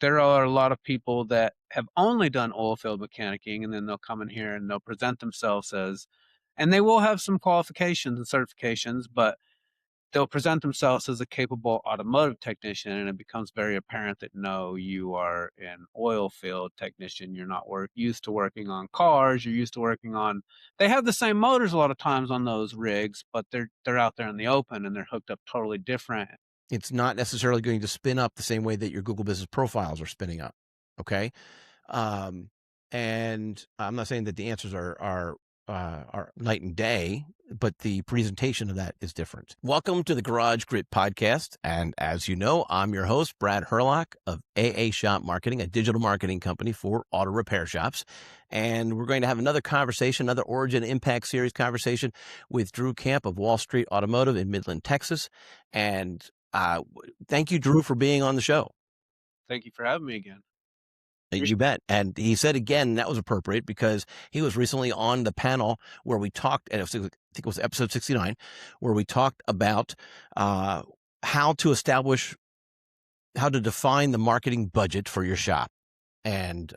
there are a lot of people that have only done oil field mechanicing, and then they'll come in here and they'll present themselves as, and they will have some qualifications and certifications, but they'll present themselves as a capable automotive technician, and it becomes very apparent that no, you are an oil field technician. You're not used to working on cars. You're used to working on. They have the same motors a lot of times on those rigs, but they're out there in the open and they're hooked up totally different. It's not necessarily going to spin up the same way that your Google Business profiles are spinning up. Okay. Um, and I'm not saying that the answers are night and day, but the presentation of that is different. Welcome to the Garage Grit podcast. And as you know, I'm your host, Brad Herlock of AA Shop Marketing, a digital marketing company for auto repair shops. And we're going to have another conversation, another Origin Impact Series conversation with Drew Camp of Wall Street Automotive in Midland, Texas. And thank you, Drew, for being on the show. Thank you for having me again. You bet. And he said again, that was appropriate because he was recently on the panel where we talked, and I think it was episode 69, where we talked about how to define the marketing budget for your shop and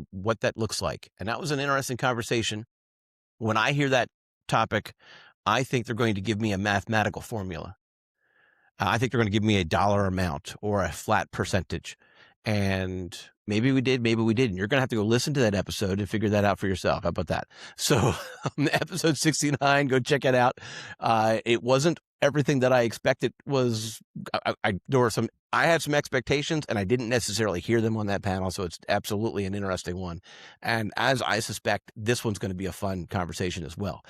what that looks like. And that was an interesting conversation. When I hear that topic, I think they're going to give me a mathematical formula. I think they're going to give me a dollar amount or a flat percentage. And maybe we did, maybe we didn't. You're going to have to go listen to that episode and figure that out for yourself. How about that? So episode 69, go check it out. It wasn't everything that I expected was, I had some expectations and I didn't necessarily hear them on that panel. So it's absolutely an interesting one. And as I suspect, this one's going to be a fun conversation as well.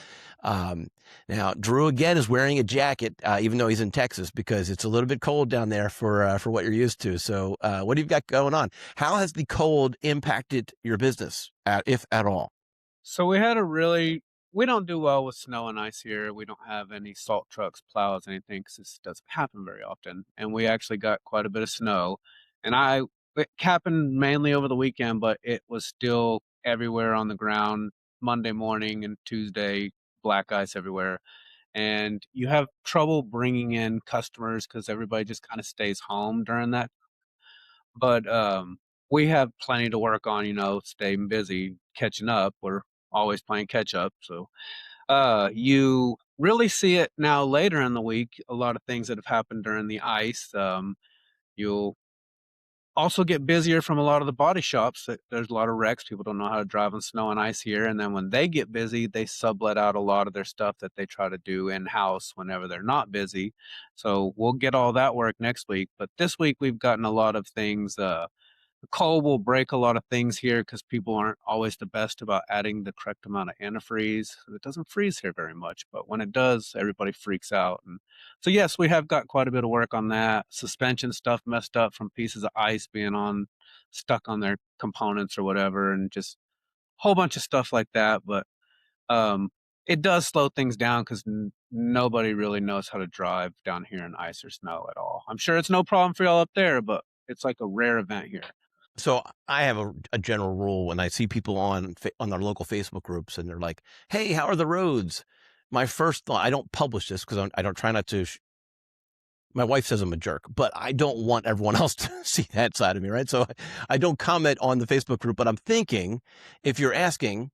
Now, Drew again is wearing a jacket, even though he's in Texas, because it's a little bit cold down there for what you're used to. So, what do you got going on? How has the cold impacted your business, if at all? So we don't do well with snow and ice here. We don't have any salt trucks, plows, anything, because this doesn't happen very often. And we actually got quite a bit of snow. And it happened mainly over the weekend, but it was still everywhere on the ground Monday morning and Tuesday, black ice everywhere. And you have trouble bringing in customers because everybody just kind of stays home during that. But we have plenty to work on, staying busy, catching up. We're always playing catch up. So you really see it now later in the week. A lot of things that have happened during the ice. You'll also get busier from a lot of the body shops. There's a lot of wrecks. People don't know how to drive on snow and ice here. And then when they get busy, they sublet out a lot of their stuff that they try to do in house whenever they're not busy. So we'll get all that work next week. But this week we've gotten a lot of things. The cold will break a lot of things here because people aren't always the best about adding the correct amount of antifreeze. It doesn't freeze here very much, but when it does, everybody freaks out. And so, yes, we have got quite a bit of work on that. Suspension stuff messed up from pieces of ice being stuck on their components or whatever, and just a whole bunch of stuff like that. But um, it does slow things down because nobody really knows how to drive down here in ice or snow at all. I'm sure it's no problem for y'all up there, but it's like a rare event here. So I have a general rule when I see people on our local Facebook groups and they're like, "Hey, how are the roads?" My first thought, I don't publish this because I don't try not to. My wife says I'm a jerk, but I don't want everyone else to see that side of me, right? So I don't comment on the Facebook group, but I'm thinking if you're asking,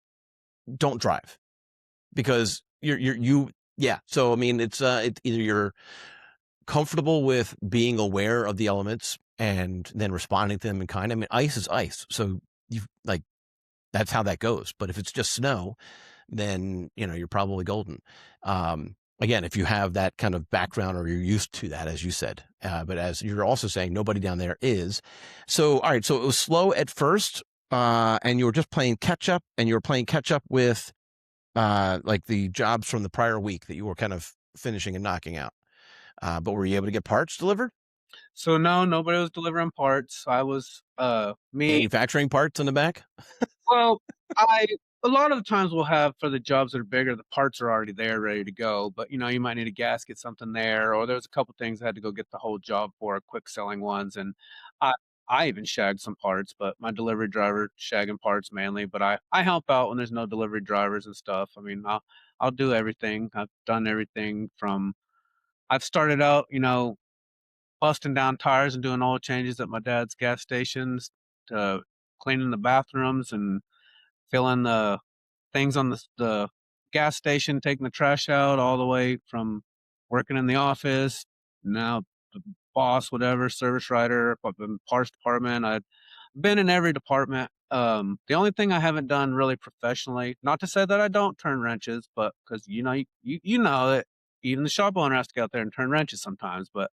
don't drive because yeah. So, I mean, it's either you're comfortable with being aware of the elements and then responding to them in kind. I mean, ice is ice. So that's how that goes. But if it's just snow, then, you're probably golden. Again, if you have that kind of background or you're used to that, as you said, but as you're also saying, nobody down there is. So, all right. So it was slow at first, and you were just playing catch up and you were playing catch up with, like the jobs from the prior week that you were kind of finishing and knocking out. But were you able to get parts delivered? So no, nobody was delivering parts. I was me. Manufacturing parts in the back? Well, I a lot of the times we'll have for the jobs that are bigger, the parts are already there, ready to go. But you might need a gasket, something there, or there's a couple things I had to go get the whole job for, quick selling ones. And I I even shagged some parts, but my delivery driver shagging parts mainly. But I help out when there's no delivery drivers and stuff. I mean, I'll do everything. I've done everything from I've started out, busting down tires and doing oil changes at my dad's gas stations, to cleaning the bathrooms and filling the things on the gas station, taking the trash out, all the way from working in the office, now the boss, whatever, service writer, parts department. I've been in every department. The only thing I haven't done really professionally, not to say that I don't turn wrenches, but because you know that even the shop owner has to get out there and turn wrenches sometimes. But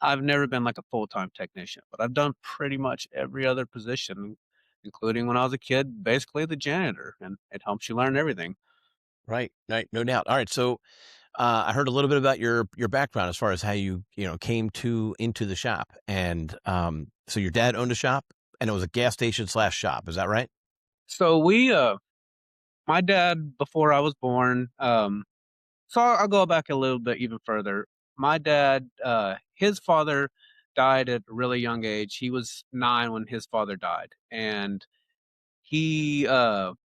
I've never been like a full-time technician, but I've done pretty much every other position, including when I was a kid, basically the janitor, and it helps you learn everything. Right, right, no doubt. All right, so I heard a little bit about your background as far as how you came to into the shop, and so your dad owned a shop, and it was a gas station slash shop. Is that right? So my dad, before I was born, so I'll go back a little bit even further. My dad, his father died at a really young age. He was 9 when his father died, and he didn't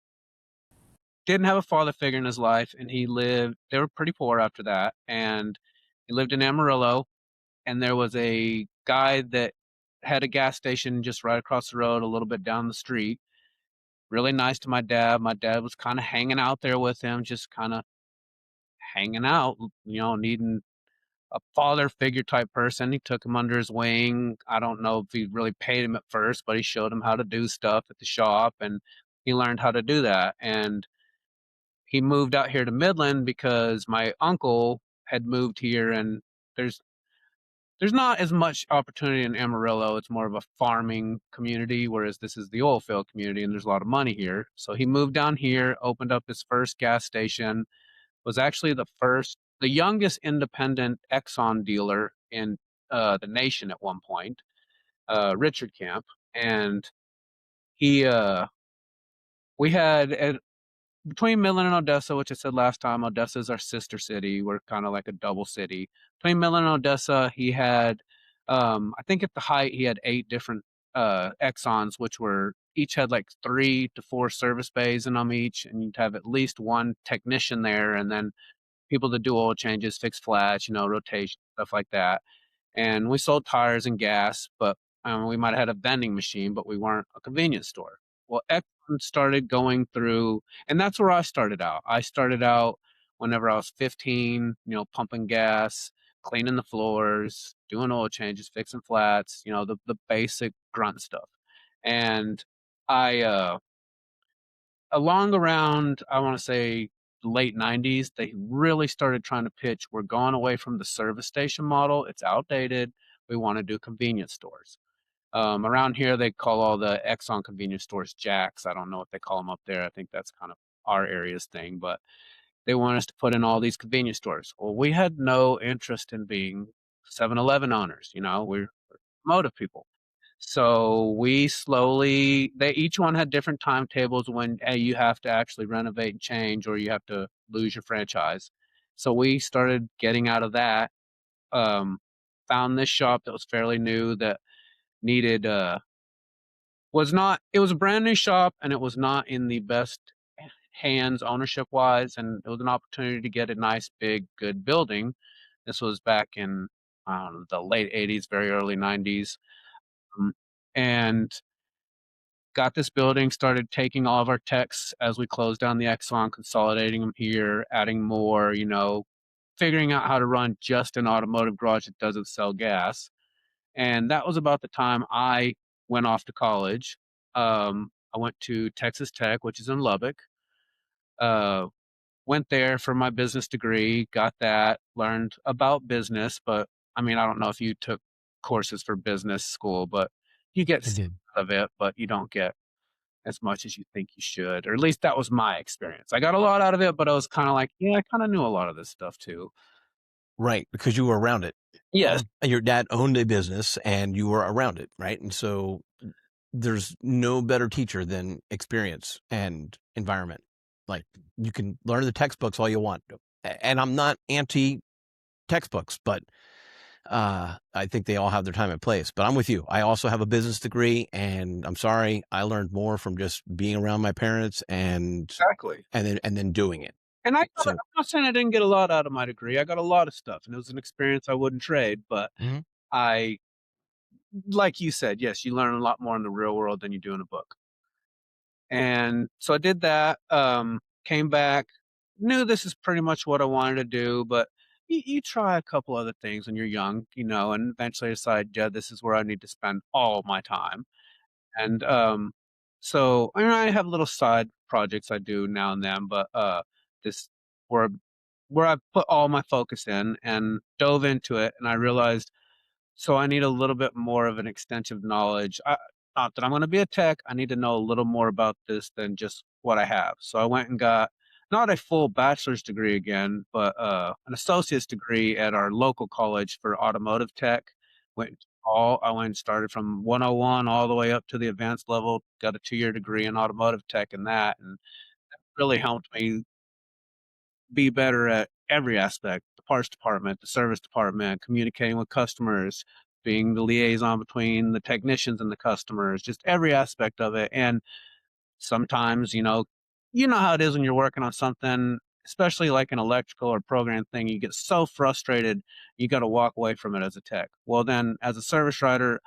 have a father figure in his life, and they were pretty poor after that, and he lived in Amarillo, and there was a guy that had a gas station just right across the road, a little bit down the street. Really nice to my dad. My dad was kind of hanging out there with him, just kind of hanging out, needing a father figure type person. He took him under his wing. I don't know if he really paid him at first, but he showed him how to do stuff at the shop, and he learned how to do that. And he moved out here to Midland because my uncle had moved here, and there's there's not as much opportunity in Amarillo. It's more of a farming community, whereas this is the oil field community, and there's a lot of money here. So he moved down here, opened up his first gas station, was actually the youngest independent Exxon dealer in the nation at one point, Richard Camp. And he, we had between Midland and Odessa, which I said last time, Odessa is our sister city. We're kind of like a double city. Between Midland and Odessa, he had, I think at the height, he had 8 different Exxons, which were each had like 3 to 4 service bays in them each, and you'd have at least one technician there, and then people that do oil changes, fix flats, rotation, stuff like that. And we sold tires and gas, but we might have had a vending machine, but we weren't a convenience store. Well, Exxon started going through, and that's where I started out. I started out whenever I was 15, pumping gas, cleaning the floors, doing oil changes, fixing flats, the basic grunt stuff. And I, along around, I want to say, late 90s, they really started trying to pitch, we're going away from the service station model. It's outdated. We want to do convenience stores. Around here, they call all the Exxon convenience stores Jacks. I don't know what they call them up there. I think that's kind of our area's thing, but they want us to put in all these convenience stores. Well, we had no interest in being 7-Eleven owners. We're motive people. So they each one had different timetables when, hey, you have to actually renovate and change, or you have to lose your franchise. So we started getting out of that. Um, Found this shop that was fairly new, that needed was not it was a brand new shop, and it was not in the best hands ownership wise, and it was an opportunity to get a nice big good building. This was back in, I don't know, the late 80s, very early 90s. And got this building, started taking all of our techs as we closed down the Exxon, consolidating them here, adding more, figuring out how to run just an automotive garage that doesn't sell gas. And that was about the time I went off to college. I went to Texas Tech, which is in Lubbock. Uh, Went there for my business degree, got that, learned about business. But I mean, I don't know if you took courses for business school, but you get I some did. out of it, but you don't get as much as you think you should, or at least that was my experience. I got a lot out of it, but I was kind of like, yeah, I kind of knew a lot of this stuff too. Right, because you were around it. Yes, And your dad owned a business and you were around it, right? And so there's no better teacher than experience and environment. Like you can learn the textbooks all you want. And I'm not anti textbooks, but I think they all have their time and place. But I'm with you. I also have a business degree, and I'm sorry, I learned more from just being around my parents exactly. and then doing it. And I'm So not saying I didn't get a lot out of my degree. I got a lot of stuff, and it was an experience I wouldn't trade. But mhm. I like you said, yes, you learn a lot more in the real world than you do in a book. And so I did that, came back, knew this is pretty much what I wanted to do, but you try a couple other things when you're young, and eventually decide, yeah, this is where I need to spend all my time. And so I mean, I have little side projects I do now and then, but this where where I put all my focus in and dove into it, and I realized so I need a little bit more of an extensive knowledge. Not that I'm going to be a tech. I need to know a little more about this than just what I have. So I went and got not a full bachelor's degree again, but an associate's degree at our local college for automotive tech. I went and started from 101 all the way up to the advanced level. Got a 2-year degree in automotive tech in that, and really helped me be better at every aspect, the parts department, the service department, communicating with customers, being the liaison between the technicians and the customers, just every aspect of it. And sometimes, you know how it is when you're working on something, especially like an electrical or program thing, you get so frustrated, you got to walk away from it as a tech. Well, then as a service writer,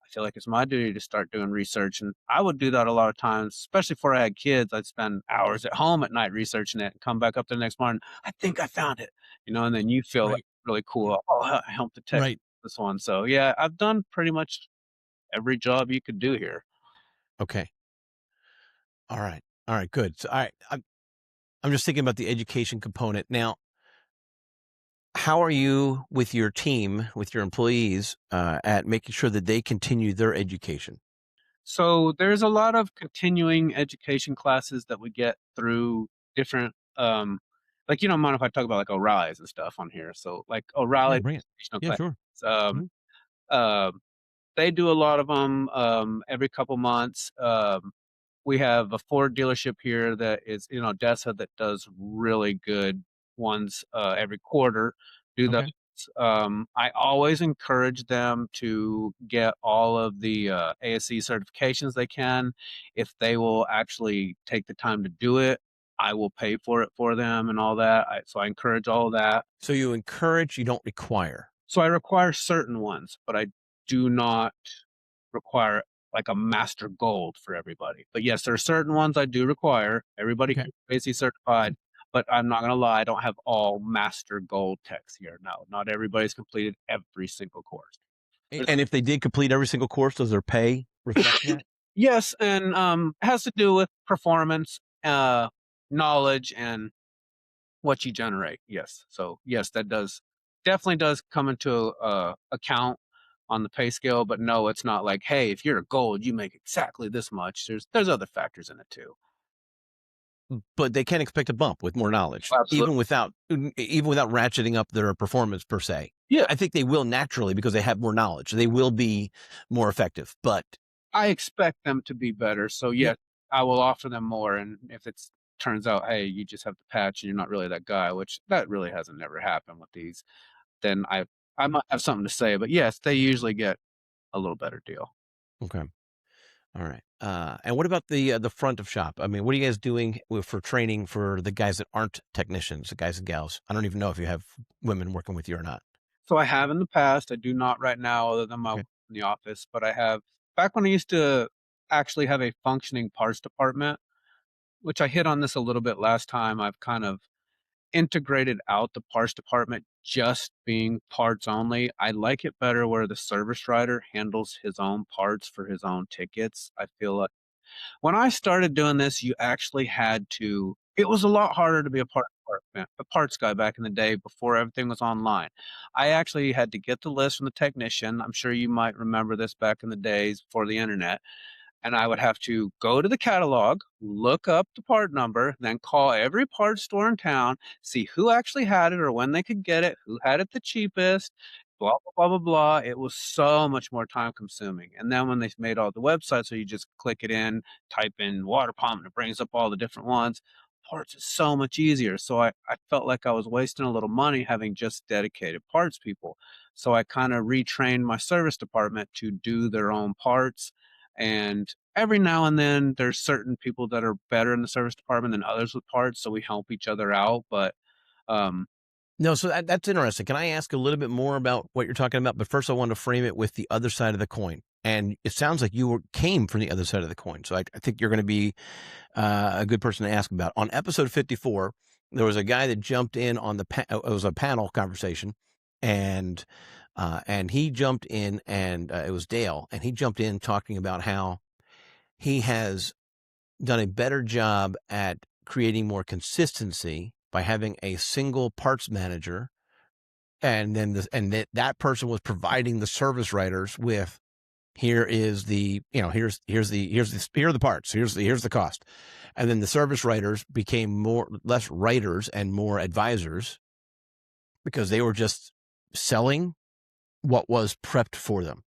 I feel like it's my duty to start doing research. And I would do that a lot of times, especially before I had kids. I'd spend hours at home at night researching it and come back up the next morning. I think I found it, and then you feel like Right. really cool. Oh, I helped detect Right. this one. So yeah, I've done pretty much every job you could do here. Okay. All right. All right. Good. So, all right. I'm just thinking about the education component now. How are you with your team, with your employees, at making sure that they continue their education? So there's a lot of continuing education classes that we get through different, like you don't mind if I talk about like O'Reilly's and stuff on here. So like Yeah, O'Reilly's bring it. educational Yeah, class. sure. Um, Mhm. uh, they do a lot of them every couple months. We have a Ford dealership here that is in Odessa that does really good ones every quarter. Do those. Okay. I always encourage them to get all of the ASE certifications they can. If they will actually take the time to do it, I will pay for it for them and all that. So I encourage all of that. So you encourage, you don't require. So I require certain ones, but I do not require like a master gold for everybody. But yes, there are certain ones I do require. Everybody Okay. here is basically certified, but I'm not gonna lie, I don't have all master gold techs here. No, not everybody's completed every single course. There's And if they did complete every single course, does their pay reflect that? yes, and it has to do with performance, knowledge, and what you generate. Yes. So yes, that does definitely does come into account on the pay scale, but no, it's not like, hey, if you're a gold, you make exactly this much. There's other factors in it too. But they can expect a bump with more knowledge, Absolutely. even without ratcheting up their performance per se. Yeah. I think they will naturally because they have more knowledge. They will be more effective. But I expect them to be better. So yep, yes, I will offer them more. And if it's turns out, hey, you just have the patch and you're not really that guy, which that really hasn't never happened with these, then I might have something to say. But yes, they usually get a little better deal. okay, all right. And what about the front of shop? I mean, what are you guys doing for training for the guys that aren't technicians, the guys and gals? I don't even know if you have women working with you or not. So I have in the past. I do not right now, other than my Okay, work in the office. But I have back when I used to actually have a functioning parts department, which I hit on this a little bit last time. I've kind of integrated out the parts department just being parts only. I like it better where the service writer handles his own parts for his own tickets. I feel like when I started doing this, you actually had to it was a lot harder to be a parts guy back in the day before everything was online. I actually had to get the list from the technician. I'm sure you might remember this back in the days before the internet, and I would have to go to the catalog, look up the part number, then call every parts store in town, see who actually had it or when they could get it, who had it the cheapest, blah, blah, blah, blah, blah. It was so much more time consuming. And then when they made all the websites, so you just click it in, type in water pump, and it brings up all the different ones. Parts is so much easier. So I felt like I was wasting a little money having just dedicated parts people. So I kind of retrained my service department to do their own parts, and every now and then there's certain people that are better in the service department than others with parts, so we help each other out. But um No, so that's interesting. Can I ask a little bit more about what you're talking about? But first, I want to frame it with the other side of the coin. And it sounds like came from the other side of the coin. So I think you're going to be a good person to ask about. On episode 54, there was a guy that jumped in on it was a panel conversation, and he jumped in, and it was Dale, and he jumped in talking about how he has done a better job at creating more consistency by having a single parts manager, and then that person was providing the service writers with, here is the, here are the parts, here's the cost. And then the service writers became less writers and more advisors, because they were just selling what was prepped for them.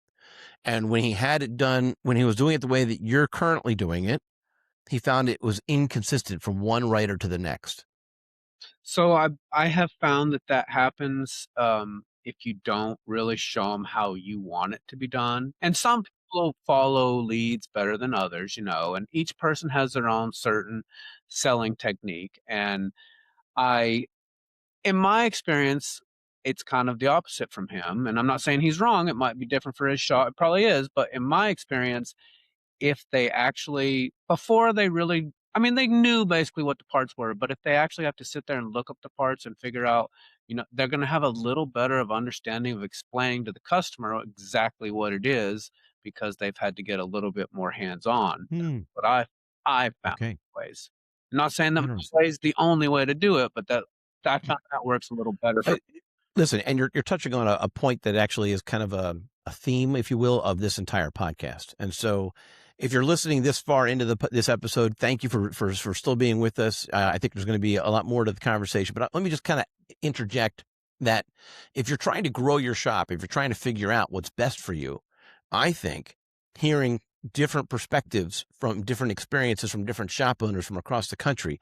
And when he had it done, when he was doing it the way that you're currently doing it, he found it was inconsistent from one writer to the next. So I have found that that happens if you don't really show them how you want it to be done. And some people follow leads better than others, and each person has their own certain selling technique. And I, in my experience, it's kind of the opposite from him. And I'm not saying he's wrong. It might be different for his shop. It probably is. But in my experience, if they actually, before they really, I mean, they knew basically what the parts were, but if they actually have to sit there and look up the parts and figure out, they're going to have a little better of understanding of explaining to the customer exactly what it is, because they've had to get a little bit more hands on. Hmm. But I found Okay. ways. I'm not saying that my Interesting. way is the only way to do it, but that I found that works a little better for. Listen, and you're touching on a point that actually is kind of a theme, if you will, of this entire podcast. And so, if you're listening this far into this episode, thank you for still being with us. I think there's going to be a lot more to the conversation, but let me just kind of interject that if you're trying to grow your shop, if you're trying to figure out what's best for you, I think hearing different perspectives from different experiences from different shop owners from across the country,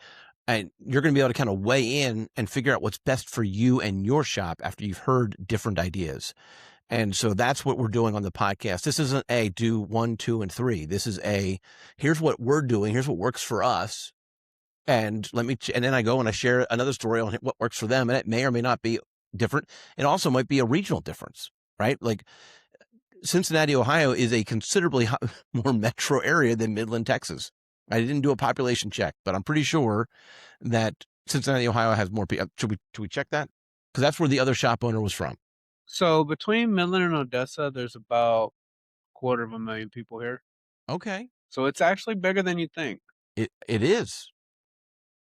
and you're going to be able to kind of weigh in and figure out what's best for you and your shop after you've heard different ideas. And so that's what we're doing on the podcast. This isn't a do 1, 2, and 3. This is here's what we're doing. Here's what works for us. And and then I go and I share another story on what works for them. And it may or may not be different. It also might be a regional difference, right? Like Cincinnati, Ohio is a considerably more metro area than Midland, Texas. I didn't do a population check, but I'm pretty sure that Cincinnati, Ohio has more people. Should we check that? Because that's where the other shop owner was from. So between Midland and Odessa, there's about 250,000 people here. Okay. So it's actually bigger than you think. It is.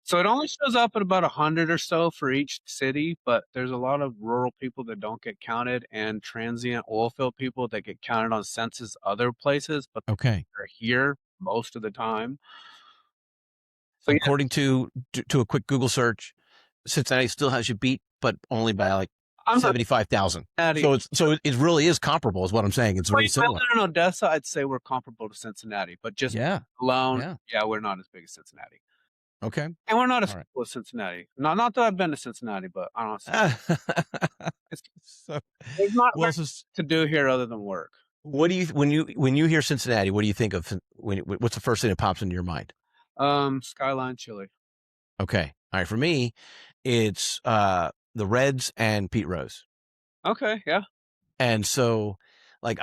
So it only shows up at about 100 or so for each city, but there's a lot of rural people that don't get counted, and transient oil field people that get counted on census other places, but Okay. they're here most of the time. So But yeah, according to a quick Google search, Cincinnati still has you beat, but only by like I'm not 75,000. Cincinnati. So it really is comparable, is what I'm saying. It's very Between similar. Midland and Odessa, I'd say we're comparable to Cincinnati, but just Yeah. alone, Yeah. yeah, we're not as big as Cincinnati. Okay. And we're not as All right. cool as Cincinnati. Not that I've been to Cincinnati, but honestly, it's, So, there's not well, very so to do here other than work. what do you when you hear Cincinnati? What do you think of? What's the first thing that pops into your mind? Skyline Chili. Okay, all right. For me, it's the Reds and Pete Rose, Okay, yeah. and so like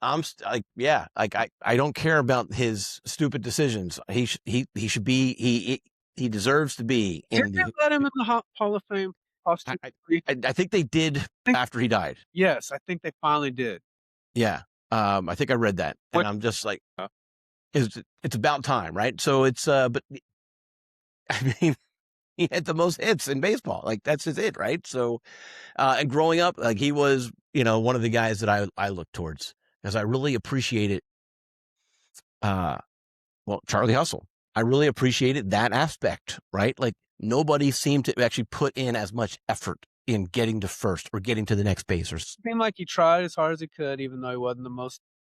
like, yeah, like I don't care about his stupid decisions. He should be he deserves to be Did in they the. let him in the Hall of Fame I, posthumously? I think they did I think after he died. yes, I think they finally did. Yeah, I think I read that, and Which, I'm just like, uh, it's about time, right? So it's but I mean, he had the most hits in baseball. Like that's just it, right? So, and growing up, like he was, one of the guys that I look towards because I really appreciated, uh, Charlie Hustle. I really appreciated that aspect, right? Like nobody seemed to actually put in as much effort in getting to first or getting to the next base or seemed like he tried as hard as he could, even though he wasn't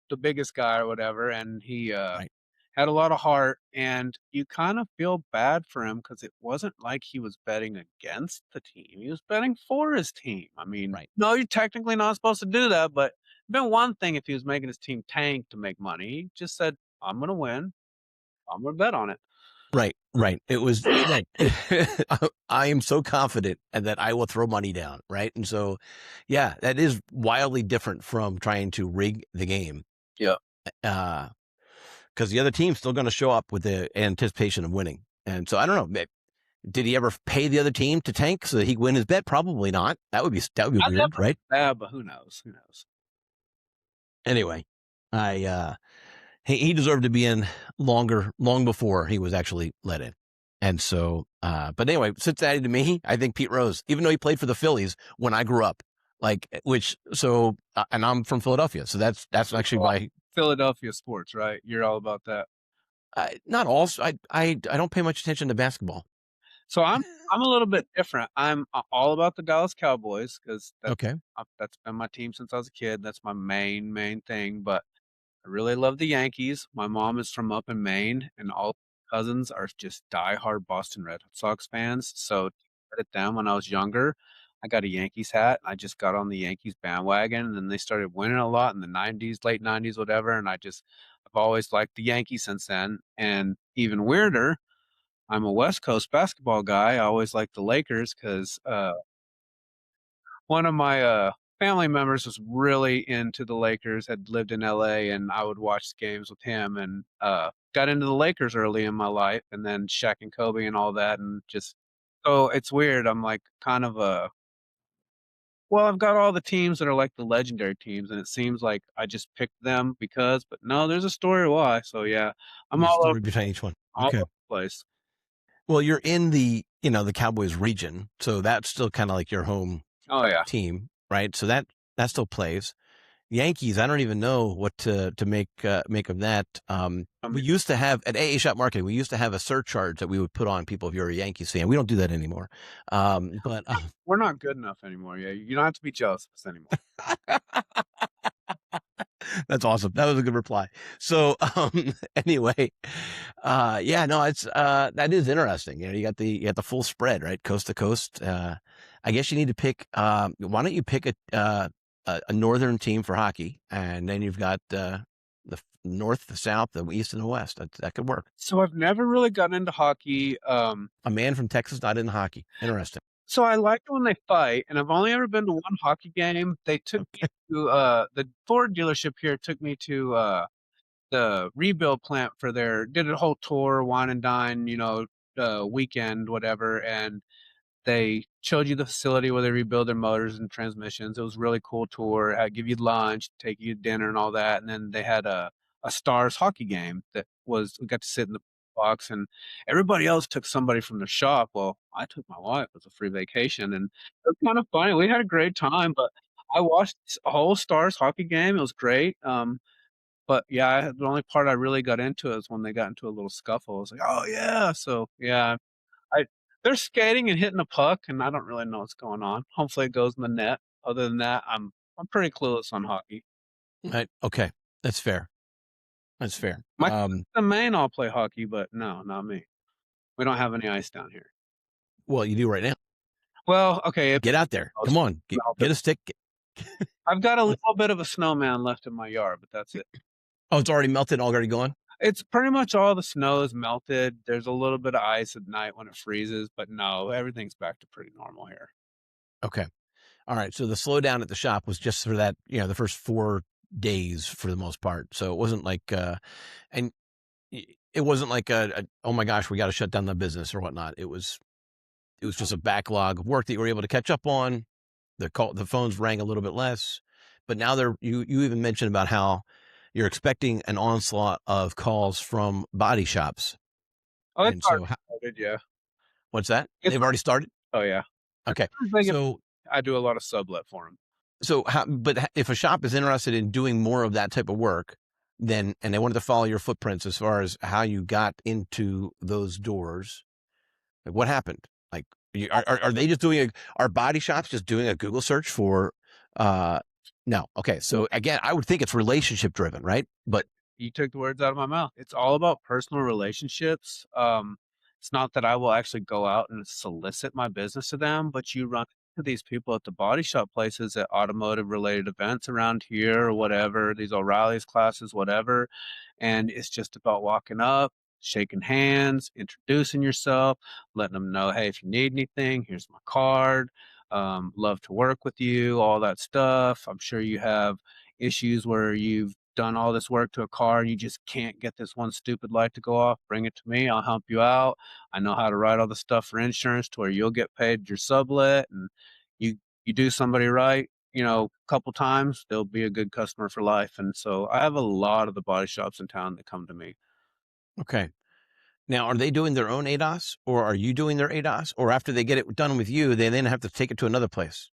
the biggest guy or whatever, and he right, had a lot of heart. And you kind of feel bad for him because it wasn't like he was betting against the team; he was betting for his team. I mean, right. no, you're technically not supposed to do that, but it'd been one thing if he was making his team tank to make money. He just said, "I'm going to win. I'm going to bet on it." Right, right. It was right. I am so confident and that I will throw money down, right? And so, yeah, that is wildly different from trying to rig the game. Yeah. Uh, because the other team's still going to show up with the anticipation of winning. And so I don't know. Did he ever pay the other team to tank so that he could win his bet? Probably not. That would be I weird, never right? but who knows? Who knows? Anyway, I he deserved to be in long before he was actually let in. And so, but anyway, Cincinnati to me, I think Pete Rose, even though he played for the Phillies when I grew up, like and I'm from Philadelphia, so that's actually why. Philadelphia sports, right? You're all about that. Not all. I don't pay much attention to basketball. So I'm a little bit different. I'm all about the Dallas Cowboys because Okay, that's been my team since I was a kid. That's my main thing. But I really love the Yankees. My mom is from up in Maine, and all cousins are just diehard Boston Red Sox fans. So to credit them, when I was younger, I got a Yankees hat. I just got on the Yankees bandwagon, and then they started winning a lot in the '90s, late '90s, whatever. And I've always liked the Yankees since then. And even weirder, I'm a West Coast basketball guy. I always liked the Lakers because one of my family members was really into the Lakers, had lived in LA, and I would watch games with him and got into the Lakers early in my life, and then Shaq and Kobe and all that. And just so it's weird. I'm like kind of well, I've got all the teams that are like the legendary teams, and it seems like I just picked them because, but no, there's a story why. So yeah, I'm the all over, story behind each one. all Okay. over the place. Well, you're in the Cowboys region, so that's still kind of like your home Oh yeah. team, right? So that still plays. Yankees, I don't even know what to make of that. I We mean, used to have at AA Shop Marketing, we used to have a surcharge that we would put on people if you're a Yankees fan. We don't do that anymore. But we're not good enough anymore. Yeah, you don't have to be jealous of us anymore. That's awesome. That was a good reply. So anyway, yeah, no, it's that is interesting. You got the full spread, right? Coast to coast. I guess you need to pick why don't you pick a northern team for hockey, and then you've got the north, the south, the east, and the west. That could work. So I've never really gotten into hockey. A man from Texas not in hockey. Interesting. So I like it when they fight, and I've only ever been to one hockey game. They took me Okay. to the Ford dealership here took me to the rebuild plant for did a whole tour, wine and dine, weekend, whatever, and they showed you the facility where they rebuild their motors and transmissions. It was a really cool tour. I'd give you lunch, take you to dinner and all that. And then they had a Stars hockey game we got to sit in the box, and everybody else took somebody from the shop. Well, I took my wife. It was a free vacation, and it was kind of funny. We had a great time, but I watched a whole Stars hockey game. It was great. But yeah, the only part I really got into is when they got into a little scuffle. I was like, oh yeah. So yeah, I they're skating and hitting a puck, and I don't really know what's going on. Hopefully, it goes in the net. Other than that, I'm pretty clueless on hockey. Right. Okay. That's fair. That's fair. My the Maine all play hockey, but no, not me. We don't have any ice down here. Well, you do right now. Well, okay, Get out there. Come it's on. Get melted. a stick. I've got a little bit of a snowman left in my yard, but that's it. Oh, it's already melted, already gone? It's pretty much all the snow is melted. There's a little bit of ice at night when it freezes, but no, everything's back to pretty normal here. Okay. All right. So the slowdown at the shop was just for that, the first 4 days for the most part. So it wasn't like, and it wasn't like oh my gosh, we got to shut down the business or whatnot. It was just a backlog of work that you were able to catch up on. The phones rang a little bit less, but now you even mentioned about how you're expecting an onslaught of calls from body shops. Oh, it's And already so started, yeah. what's that? It's They've already started? oh yeah. As Okay. soon as they get, So I do a lot of sublet for them. if a shop is interested in doing more of that type of work, then and they wanted to follow your footprints as far as how you got into those doors, like what happened? Like, are they just are body shops just doing a Google search for? Uh, no. Okay. So again, I would think it's relationship driven, right? But You took the words out of my mouth. It's all about personal relationships. It's not that I will actually go out and solicit my business to them, but you run into these people at the body shop places at automotive related events around here or whatever, these O'Reilly's classes, whatever. And it's just about walking up. shaking hands, introducing yourself, letting them know, hey, if you need anything, here's my card. Love to work with you, all that stuff. I'm sure you have issues where you've done all this work to a car and you just can't get this one stupid light to go off. Bring it to me. I'll help you out. I know how to write all the stuff for insurance to where you'll get paid your sublet, and you you do somebody right, a couple times, they'll be a good customer for life. And so I have a lot of the body shops in town that come to me. Okay. Now, are they doing their own ADOS, or are you doing their ADOS? Or after they get it done with you, they then have to take it to another place?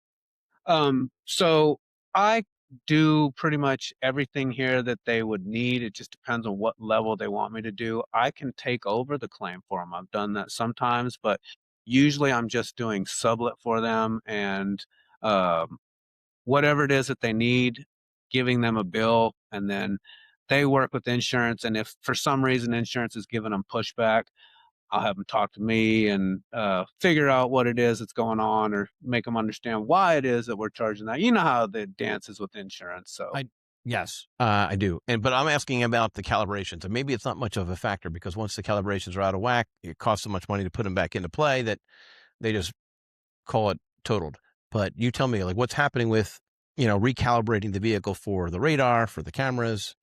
So I do pretty much everything here that they would need. It just depends on what level they want me to do. I can take over the claim for them. I've done that sometimes, but usually I'm just doing sublet for them and um, whatever it is that they need, giving them a bill, and then they work with insurance. And if for some reason insurance is giving them pushback, I'll have them talk to me and figure out what it is that's going on, or make them understand why it is that we're charging that. You know how the dance is with insurance. So, I Yes, I do. But I'm asking about the calibrations, and maybe it's not much of a factor because once the calibrations are out of whack, it costs so much money to put them back into play that they just call it totaled. But you tell me, like, what's happening with, recalibrating the vehicle for the radar, for the cameras,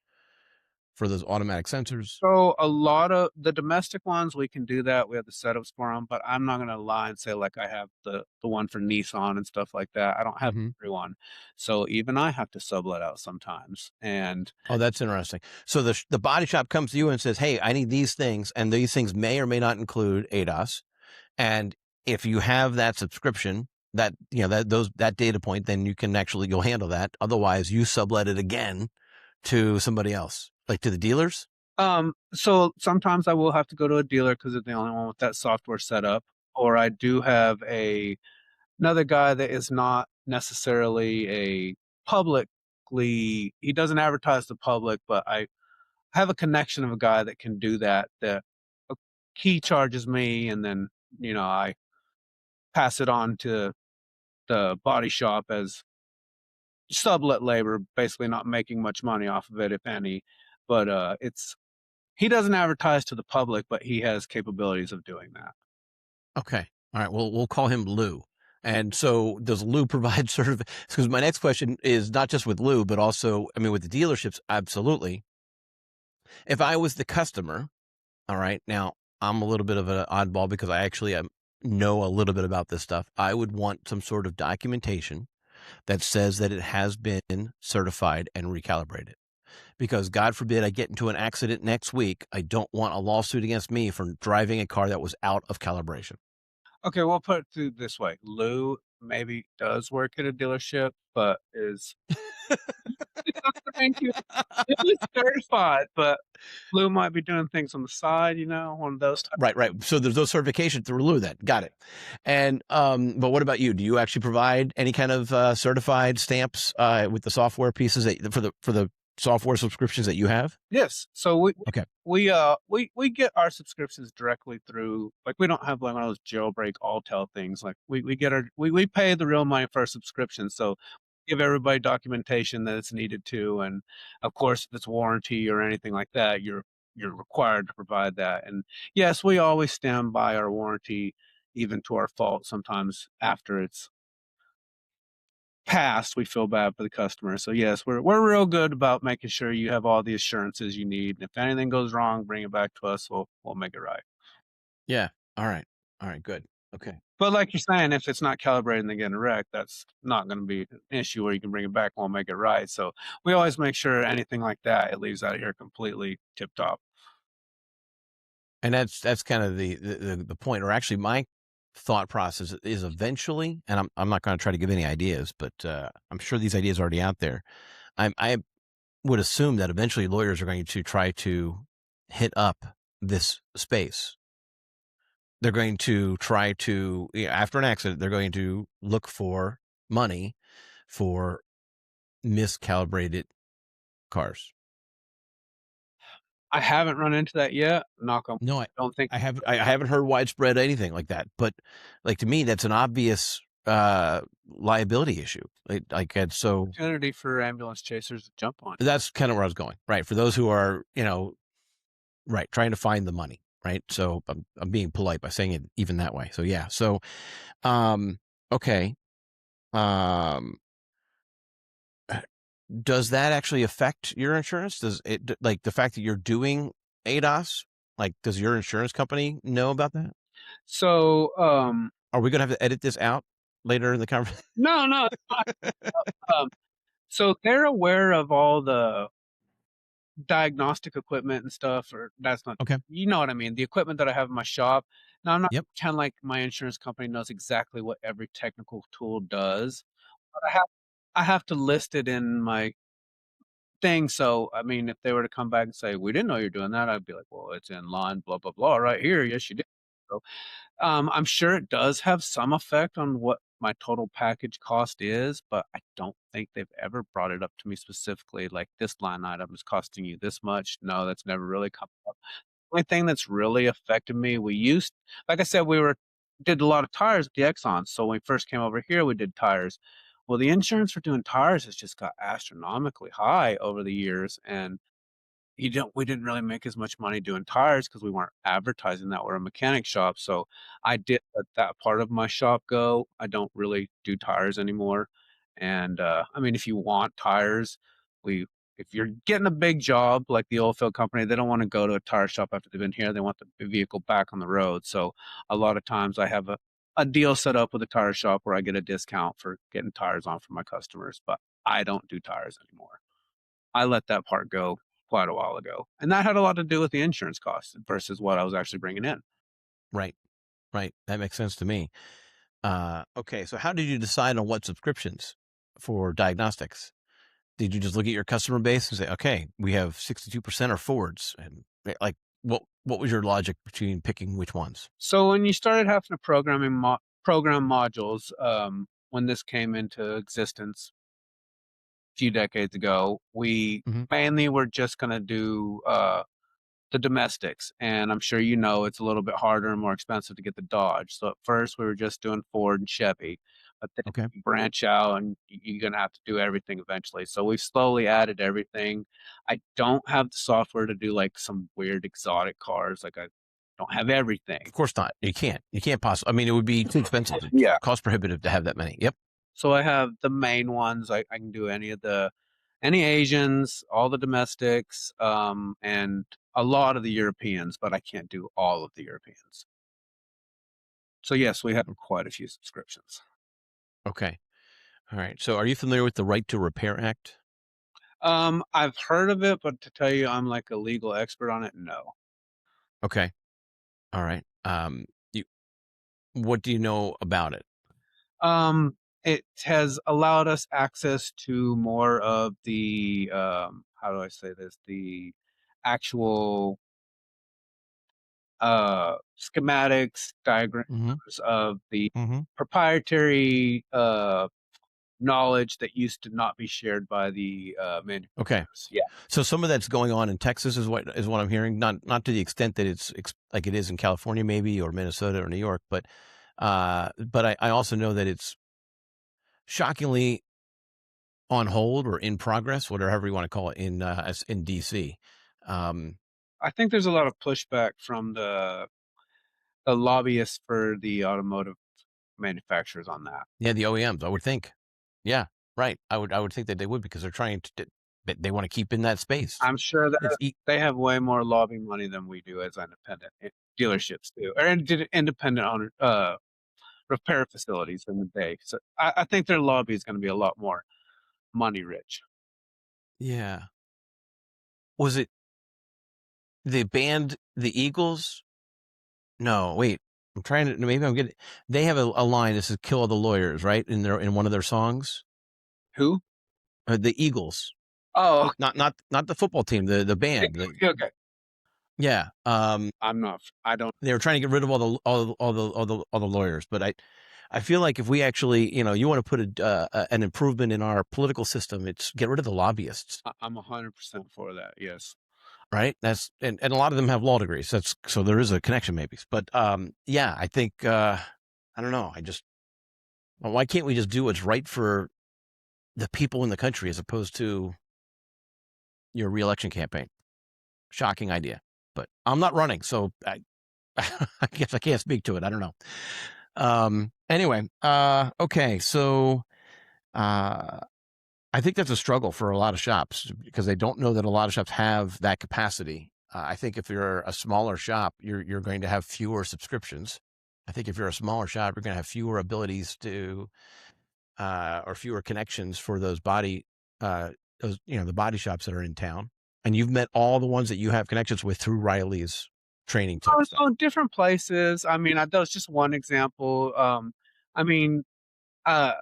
for those automatic sensors? so a lot of the domestic ones, we can do that. We have the setups for them, but I'm not going to lie and say like I have the one for Nissan and stuff like that. I don't have Hmm. everyone, so even I have to sublet out sometimes. And Oh, that's interesting. So the body shop comes to you and says, "Hey, I need these things, and these things may or may not include ADAS." And if you have that subscription, that data point, then you can actually go handle that. Otherwise, you sublet it again to somebody else, like to the dealers. so sometimes I will have to go to a dealer because they're the only one with that software set up, or I do have another guy that is not necessarily a publicly, he doesn't advertise to public, but I have a connection of a guy that can do that. That uh, he charges me, and then I pass it on to the body shop as sublet labor, basically not making much money off of it, if any. But it's he doesn't advertise to the public, but he has capabilities of doing that. Okay. All right. Well, we'll call him Lou. And so does Lou provide sort of, because my next question is not just with Lou, but also, I mean, with the dealerships, absolutely. If I was the customer, all right, now I'm a little bit of an oddball because I actually know a little bit about this stuff. I would want some sort of documentation that says that it has been certified and recalibrated. Because God forbid I get into an accident next week, I don't want a lawsuit against me for driving a car that was out of calibration. Okay, we'll put it this way: Lou maybe does work at a dealership, but is thank you. It was certified, but Lou might be doing things on the side, one of those type. Right, right. So there's no certification through Lou then. Got it. And but what about you? Do you actually provide any kind of certified stamps with the software pieces for the software subscriptions that you have? Yes. So we Okay. we get our subscriptions directly through, like, we don't have like one of those jailbreak all tell things. Like we get we pay the real money for our subscription. So give everybody documentation that it's needed to, and of course if it's warranty or anything like that, you're required to provide that. And yes, we always stand by our warranty, even to our fault. Sometimes after it's passed, we feel bad for the customer. So yes, we're real good about making sure you have all the assurances you need. And if anything goes wrong, bring it back to us. We'll make it right. Yeah. All right. All right. Good. Okay. But like you're saying, if it's not calibrated and they get in a wreck, that's not going to be an issue where you can bring it back and we'll make it right. So we always make sure anything like that, it leaves out of here completely tip top. And that's kind of the point, or actually my thought process is eventually, and I'm not going to try to give any ideas, but I'm sure these ideas are already out there. I would assume that eventually lawyers are going to try to hit up this space. They're going to try to, after an accident, they're going to look for money for miscalibrated cars. I haven't run into that yet. Knock on. No, I don't think I haven't heard widespread anything like that. But like to me, that's an obvious liability issue. And so opportunity for ambulance chasers to jump on. that's kind of where I was going. Right. For those who are, right, trying to find the money, right? So I'm being polite by saying it even that way. So yeah. So um okay. Um does that actually affect your insurance? Does it, like the fact that you're doing ADOS, like does your insurance company know about that? So, Are we gonna have to edit this out later in the conversation? no, no, it's fine. Um, so they're aware of all the diagnostic equipment and stuff, or that's not, Okay. you know what I mean, the equipment that I have in my shop. Now, I'm not Yep. kinda like my insurance company knows exactly what every technical tool does, but I have to list it in my thing, so, I mean, if they were to come back and say, "We didn't know you're doing that," I'd be like, "Well, it's in line, blah, blah, blah, right here. Yes, you did." So, I'm sure it does have some effect on what my total package cost is, but I don't think they've ever brought it up to me specifically, like, "This line item is costing you this much." No, that's never really come up. Only thing that's really affected me, we used like I said, we were did a lot of tires at the Exxon, so when we first came over here, we did tires. Well, the insurance for doing tires has just got astronomically high over the years, and you don't we didn't really make as much money doing tires because we weren't advertising that we're a mechanic shop, so I did let that part of my shop go. I don't really do tires anymore, and, I mean, if you want tires, we if you're getting a big job like the oil field company, they don't wanna go to a tire shop after they've been here, they want the vehicle back on the road, so a lot of times I have a deal set up with a tire shop where I get a discount for getting tires on for my customers, but I don't do tires anymore. I let that part go quite a while ago, and that had a lot to do with the insurance costs versus what I was actually bringing in. Right. Right. That makes sense to me. Okay. So how did you decide on what subscriptions for diagnostics? Did you just look at your customer base and say, okay, we have 62% are Fords, and like what was your logic between picking which ones? So when you started having to program modules, when this came into existence a few decades ago, we Hmm. mainly were just gonna do, the domestics, and I'm sure you know it's a little bit harder and more expensive to get the Dodge. So at first we were just doing Ford and Chevy, but then Okay. you branch out and you're gonna have to do everything eventually. So we've slowly added everything. I don't have the software to do like some weird exotic cars. Like I don't have Of everything. course not. You can't. You can't possibly. I mean, it would be too expensive. It's Yeah. cost prohibitive to have that many. Yep. So I have the main ones. I can do any Asians, all the domestics, and a lot of the Europeans, but I can't do all of the Europeans. So yes, we have quite a few subscriptions. Okay. All right. So are you familiar with the Right to Repair Act? I've heard of it, but to tell you I'm like a legal expert on it, no. Okay. All right. You what do you know about it? It has allowed us access to more of the how do I say this? The actual schematics, diagrams Hmm. of the Hmm. proprietary knowledge that used to not be shared by the Okay. manufacturers. Yeah. So some of that's going on in Texas is what I'm hearing. Not to the extent that it's like it is in California, maybe, or Minnesota or New York, but I also know that it's shockingly on hold or in progress, whatever you want to call it, in DC. Um, I think there's a lot of pushback from the lobbyists for the automotive manufacturers on that. yeah, the OEMs, I would think. Yeah, right. I would think that they would because they're trying to they want to keep in that space. I'm sure It's that they have way more lobby money than we do as independent dealerships do, or independent owner repair facilities in the day. So I think their lobby is going to be a lot more money rich. yeah. Was it the band the Eagles? No, wait. I'm trying to maybe I'm getting they have a line that says "Kill all the lawyers," right? In one of their songs. Who? The Eagles. Oh, Not the football team, the okay. band. Okay. Yeah. I'm not. I don't. They were trying to get rid of all the lawyers, but I feel like if we actually, you want to put an improvement in our political system, it's get rid of the lobbyists, I'm 100% for that. Yes. right? And a lot of them have law degrees. That's so there is a connection maybe. But yeah, I think I don't know. Well, why can't we just do what's right for the people in the country as opposed to your reelection campaign? Shocking idea. but I'm not running, so I guess I can't speak to it. I don't know. Anyway, okay, so uh, I think that's a struggle for a lot of shops because they don't know that a lot of shops have that capacity. I think if you're a smaller shop, you're going to have fewer subscriptions. I think if you're a smaller shop, you're going to have fewer abilities to or fewer connections for uh, those the body shops that are in town. And you've met all the ones that you have connections with through Riley's training type Oh, stuff. no, different places. I mean, that was just one example. I mean, uh,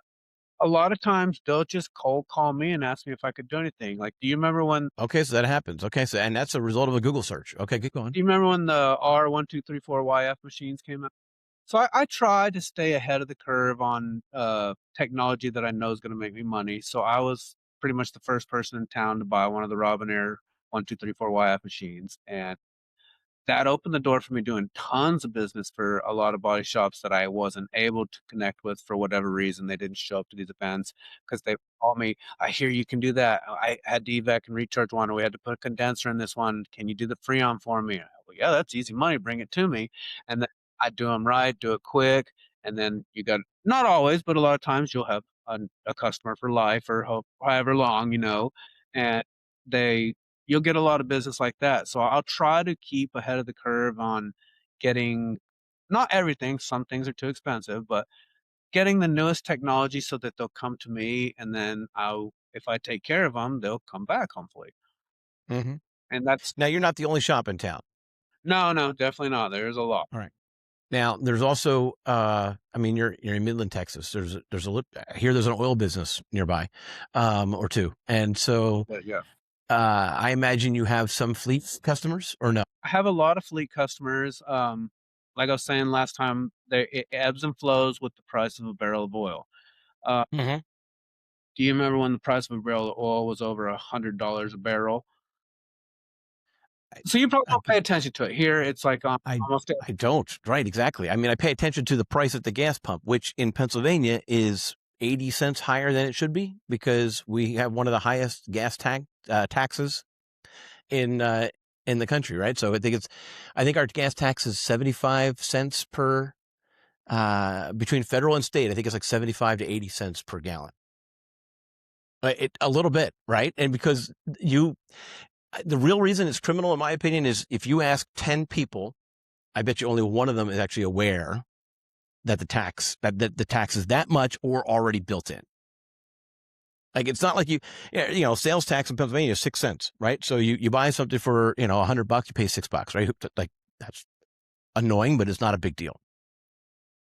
a lot of times they'll just cold call me and ask me if I could do anything. Like, Okay, so that happens. Okay, so and that's a result of a Google search. Okay, keep going. do you remember when the R1234YF machines came out? So I try to stay ahead of the curve on technology that I know is going to make me money. So I was pretty much the first person in town to buy one of the Robinair 1234YF machines, and that opened the door for me doing tons of business for a lot of body shops that I wasn't able to connect with for whatever reason. They didn't show up to these events because they called me. I hear you can do that. I had to evac and recharge one, or we had to put a condenser in this one. Can you do the Freon for me? Well, yeah, that's easy money. Bring it to me. And then I do them right, do it quick. And then you got, not always, but a lot of times you'll have a customer for life or however long, and they you'll get a lot of business like that. So I'll try to keep ahead of the curve on getting not everything, some things are too expensive, but getting the newest technology so that they'll come to me and then if I take care of them, they'll come back hopefully. Hmm. And that's Now you're not the only shop in town. no, no, definitely not. There's a lot. All right. Now there's also, I mean, you're in Midland, Texas. I hear there's an oil business nearby, or two, and so But yeah. I imagine you have some fleet customers or no? I have a lot of fleet customers. Like I was saying last time, it ebbs and flows with the price of a barrel of oil. Uh, Hmm. do you remember when the price of a barrel of oil was over $100 a barrel? I, So you probably I don't pay attention to it. Here, it's like I almost I don't. Right, exactly. I mean, I pay attention to the price at the gas pump, which in Pennsylvania is 80 cents higher than it should be because we have one of the highest taxes in uh, in the country, right? So I think our gas tax is 75 cents per between federal and state. I think it's like 75 to 80 cents per gallon. A little bit, right? And because the real reason it's criminal, in my opinion, is if you ask 10 people, I bet you only one of them is actually aware that the tax is that much or already built in. Like it's not like sales tax in Pennsylvania is 6 cents, right? So you buy something for $100, you pay $6, right? Like that's annoying, but it's not a big deal.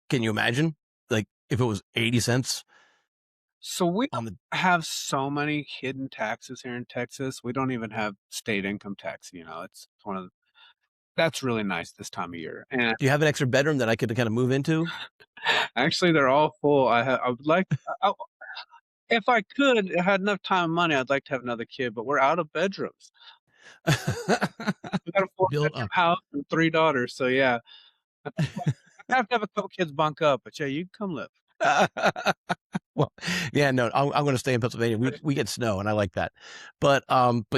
Can you imagine, like if it was 80 cents so we on the? have so many hidden taxes here in Texas. We don't even have state income tax. It's one of that's really nice this time of year. And Do you have an extra bedroom that I could kind of move into? actually, they're all full. I would like, if I could, I had enough time and money, I'd like to have another kid, but we're out of bedrooms. We got a four Build bedroom house and three daughters. So yeah, I have to have a couple kids bunk up. But yeah, you can come live. well, yeah, no, I'm going to stay in Pennsylvania. We get snow, and I like that. But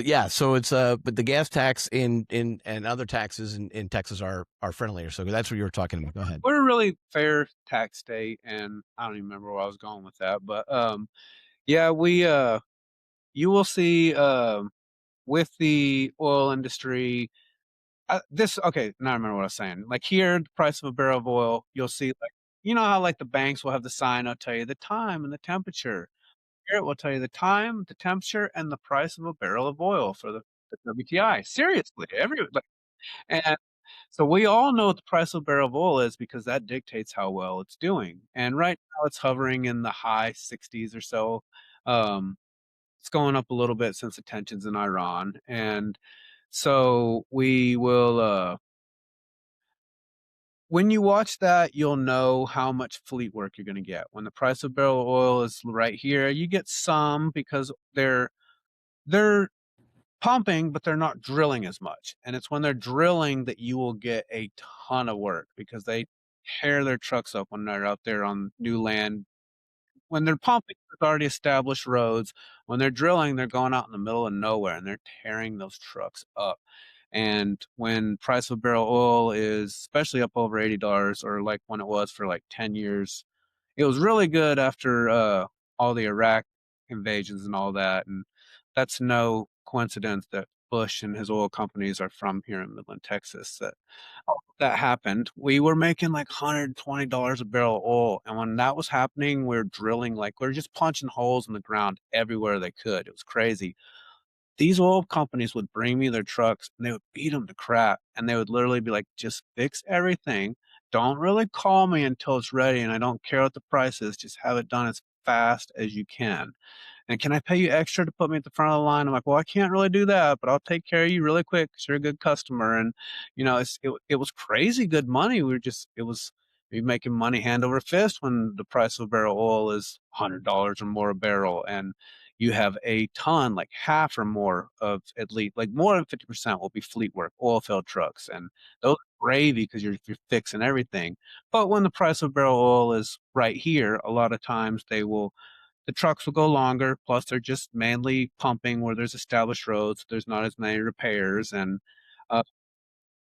yeah, so it's but the gas tax in and other taxes in Texas are friendlier. So that's what you were talking about. Go ahead. We're a really fair tax state, and I don't even remember where I was going with that. But yeah, we you will see with the oil industry. Okay, now I remember what I was saying. Like here, the price of a barrel of oil, you'll see like how like the banks will have the sign. I'll tell you the time and the temperature. Here it will tell you the time, the temperature, and the price of a barrel of oil for the WTI. Seriously, and so we all know what the price of a barrel of oil is because that dictates how well it's doing. And right now it's hovering in the high 60s or so. Um, it's going up a little bit since the tensions in Iran. And so we will when you watch that, you'll know how much fleet work you're going to get. When the price of barrel of oil is right here, you get some because they're pumping, but they're not drilling as much. And it's when they're drilling that you will get a ton of work because they tear their trucks up when they're out there on new land. When they're pumping, there's already established roads. When they're drilling, they're going out in the middle of nowhere and they're tearing those trucks up. And when price of barrel oil is especially up over $80, or like when it was for like 10 years, it was really good after all the Iraq invasions and all that. And that's no coincidence that Bush and his oil companies are from here in Midland, Texas. That happened. We were making like $120 a barrel of oil. And when that was happening, we were drilling, like we were just punching holes in the ground everywhere they could. It was crazy. These oil companies would bring me their trucks and they would beat them to crap. And they would literally be like, just fix everything. Don't really call me until it's ready. And I don't care what the price is. Just have it done as fast as you can. And can I pay you extra to put me at the front of the line? I'm like, well, I can't really do that, but I'll take care of you really quick because you're a good customer. And it was crazy good money. We making money hand over fist when the price of a barrel of oil is $100 or more a barrel, and you have a ton, like half or more of, at least like more than 50% will be fleet work, oil field trucks, and those are gravy because you're fixing everything. But when the price of barrel oil is right here, a lot of times the trucks will go longer, plus they're just mainly pumping where there's established roads. There's not as many repairs. And uh,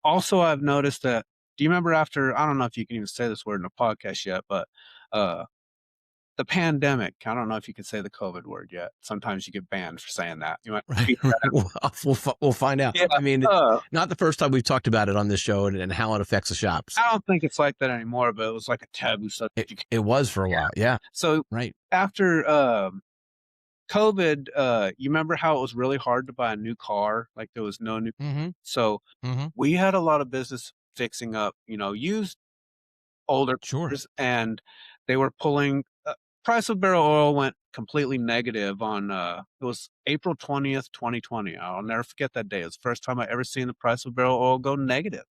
also, I've noticed that, do you remember after, I don't know if you can even say this word in a podcast yet, but uh, the pandemic, I don't know if you can say the COVID word yet. Sometimes you get banned for saying that. You might Right. beat that. We'll find out. Yeah. I mean, Uh, not the first time we've talked about it on this show and how it affects the shops. I don't think it's like that anymore, but it was like a taboo subject. It was for a while. Yeah. So Right. after COVID, you remember how it was really hard to buy a new car? Like there was no new. Mm-hmm. So Mm-hmm. we had a lot of business fixing up, used older Sure. cars, and they were pulling. Price of barrel oil went completely negative on. It was April 20th, 2020. I'll never forget that day. It was the first time I ever seen the price of barrel oil go negative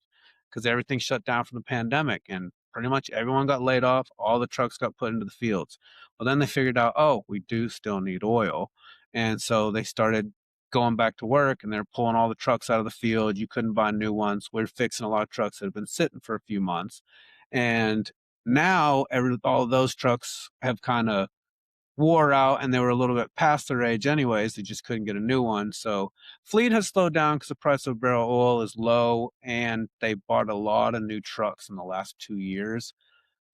because everything shut down from the pandemic, and pretty much everyone got laid off. All the trucks got put into the fields. Well, then they figured out, oh, we do still need oil, and so they started going back to work, and they're pulling all the trucks out of the field. You couldn't buy new ones. We're fixing a lot of trucks that have been sitting for a few months, and now all of those trucks have kind of wore out, and they were a little bit past their age anyways. They just couldn't get a new one. So fleet has slowed down because the price of barrel oil is low, and they bought a lot of new trucks in the last 2 years.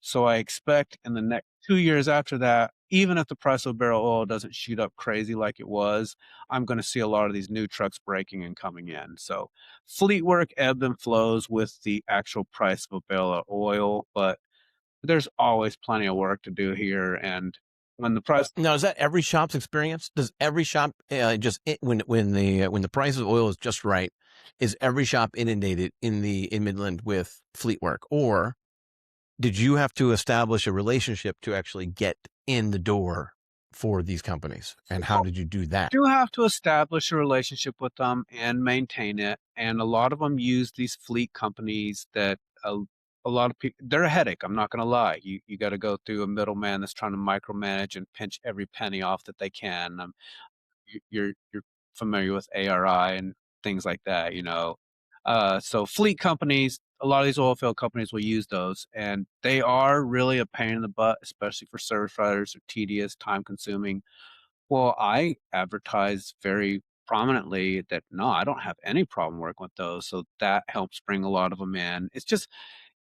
So I expect in the next 2 years after that, even if the price of barrel oil doesn't shoot up crazy like it was, I'm going to see a lot of these new trucks breaking and coming in. So fleet work ebbs and flows with the actual price of a barrel of oil, but there's always plenty of work to do here. And when the price, Now, is that every shop's experience? Does every shop when the price of oil is just right, is every shop inundated in Midland with fleet work, or did you have to establish a relationship to actually get in the door for these companies? And how did you do that? do have to establish a relationship with them and maintain it. And a lot of them use these fleet companies that a lot of people, they're a headache. I'm not going to lie. You got to go through a middleman that's trying to micromanage and pinch every penny off that they can. You're familiar with ARI and things like that. So fleet companies, a lot of these oil field companies will use those, and they are really a pain in the butt, especially for service providers. They're tedious, time consuming. Well, I advertise very prominently that no, I don't have any problem working with those. So that helps bring a lot of them in. It's just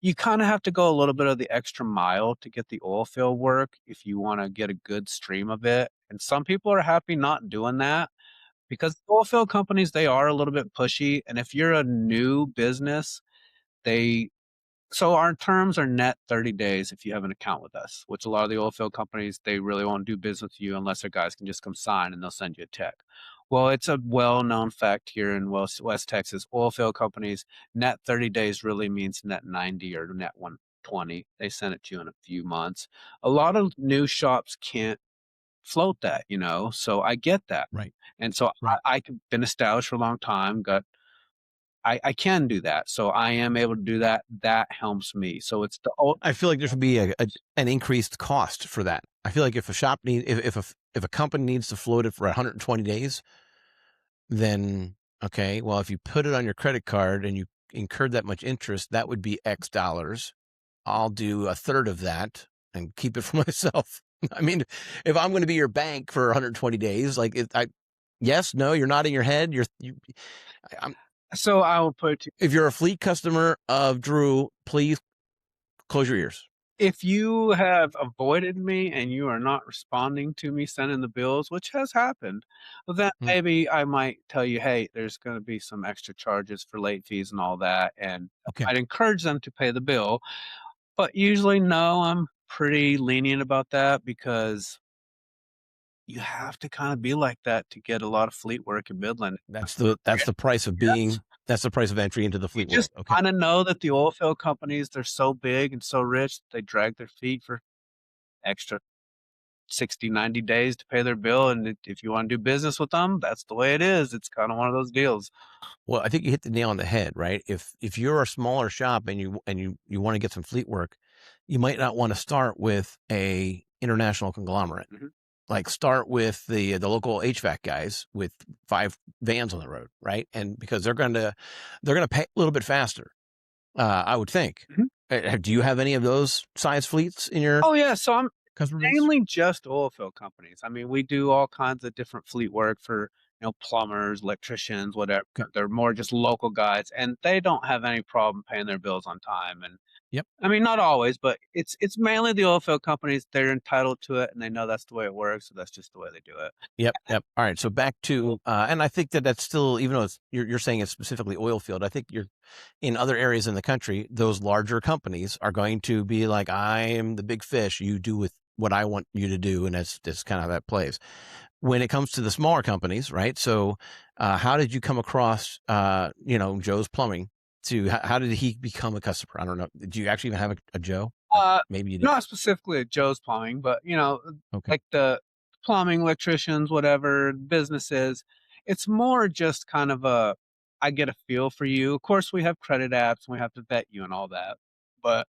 you kind of have to go a little bit of the extra mile to get the oil field work if you want to get a good stream of it. And some people are happy not doing that because oil field companies, they are a little bit pushy. And if you're a new business, they so our terms are net 30 days if you have an account with us, which a lot of the oil field companies, they really won't do business with you unless their guys can just come sign and they'll send you a check. Well, it's a well-known fact here in West Texas, oil field companies, net 30 days really means net 90 or net 120. They send it to you in a few months. A lot of new shops can't float that, so I get that. Right. And so Right. I've been established for a long time, I can do that. So I am able to do that. That helps me. So it's the old. I feel like there should be an increased cost for that. I feel like if a shop need if a company needs to float it for 120 days, then okay, well, if you put it on your credit card and you incurred that much interest, that would be X dollars. I'll do a third of that and keep it for myself. I mean, if I'm going to be your bank for 120 days, like yes, no, you're nodding your head. I'm So I will put it to If you're a fleet customer of Drew, please close your ears. if you have avoided me and you are not responding to me sending the bills, which has happened, well, then Hmm. maybe I might tell you, hey, there's going to be some extra charges for late fees and all that. And Okay. I'd encourage them to pay the bill. But usually, no, I'm pretty lenient about that because you have to kind of be like that to get a lot of fleet work in Midland. That's the price of Yes. being that's the price of entry into the You fleet world. just Okay. kind of know that the oil field companies, they're so big and so rich, they drag their feet for extra 60, 90 days to pay their bill. And if you want to do business with them, that's the way it is. It's kind of one of those deals. Well, I think you hit the nail on the head, right? If you're a smaller shop and you want to get some fleet work, you might not want to start with a international conglomerate. Mhm. Like start with the local HVAC guys with 5 vans on the road, right? And because they're gonna pay a little bit faster, I would think. Mhm. Do you have any of those size fleets in your Oh, yeah. So I'm customer base? mainly just oil field companies. I mean, we do all kinds of different fleet work for, plumbers, electricians, whatever. Okay. They're more just local guys, and they don't have any problem paying their bills on time. And Yep. I mean, not always, but it's mainly the oil field companies. They're entitled to it, and they know that's the way it works. So that's just the way they do it. Yep, yep. All right, so back to, and I think that's still, even though you're saying it's specifically oil field, I think you're in other areas in the country, those larger companies are going to be like, I am the big fish. You do with what I want you to do, and that's kind of how that plays. When it comes to the smaller companies, right? So, how did you come across, Joe's Plumbing? How did he become a customer? I don't know. Did you actually even have a Joe? Uh, Maybe you did. Not specifically at Joe's Plumbing, but Okay. like the plumbing, electricians, whatever businesses. It's more just kind of I get a feel for you. Of course, we have credit apps, and we have to vet you and all that, but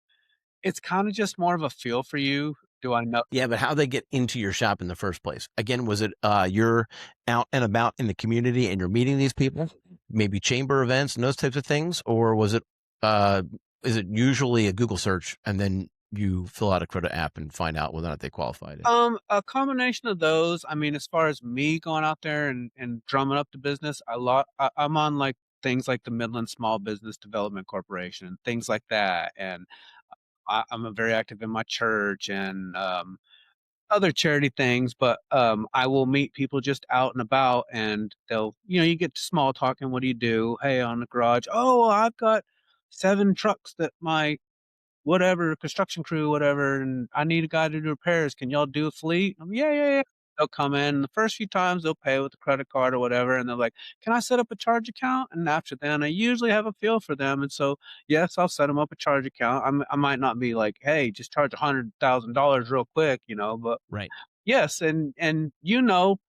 it's kind of just more of a feel for you. Do I know? Yeah, but how they get into your shop in the first place? Again, was it you're out and about in the community and you're meeting these people, maybe chamber events and those types of things, or was it uh, is it usually a Google search and then you fill out a credit app and find out whether or not they qualified? A combination of those. I mean, as far as me going out there and drumming up the business, I'm on like things like the Midland Small Business Development Corporation, things like that, and I'm a very active in my church and other charity things. But I will meet people just out and about, and they'll, you get to small talking. What do you do? Hey, on the garage. Oh, well, I've got 7 trucks that my whatever construction crew, whatever, and I need a guy to do repairs. Can y'all do a fleet? Yeah, yeah, yeah. They'll come in. The first few times they'll pay with a credit card or whatever, and they're like, "Can I set up a charge account?" And after then, I usually have a feel for them, and so yes, I'll set them up a charge account. I might not be like, "Hey, just charge $100,000 real quick," but Right. yes, and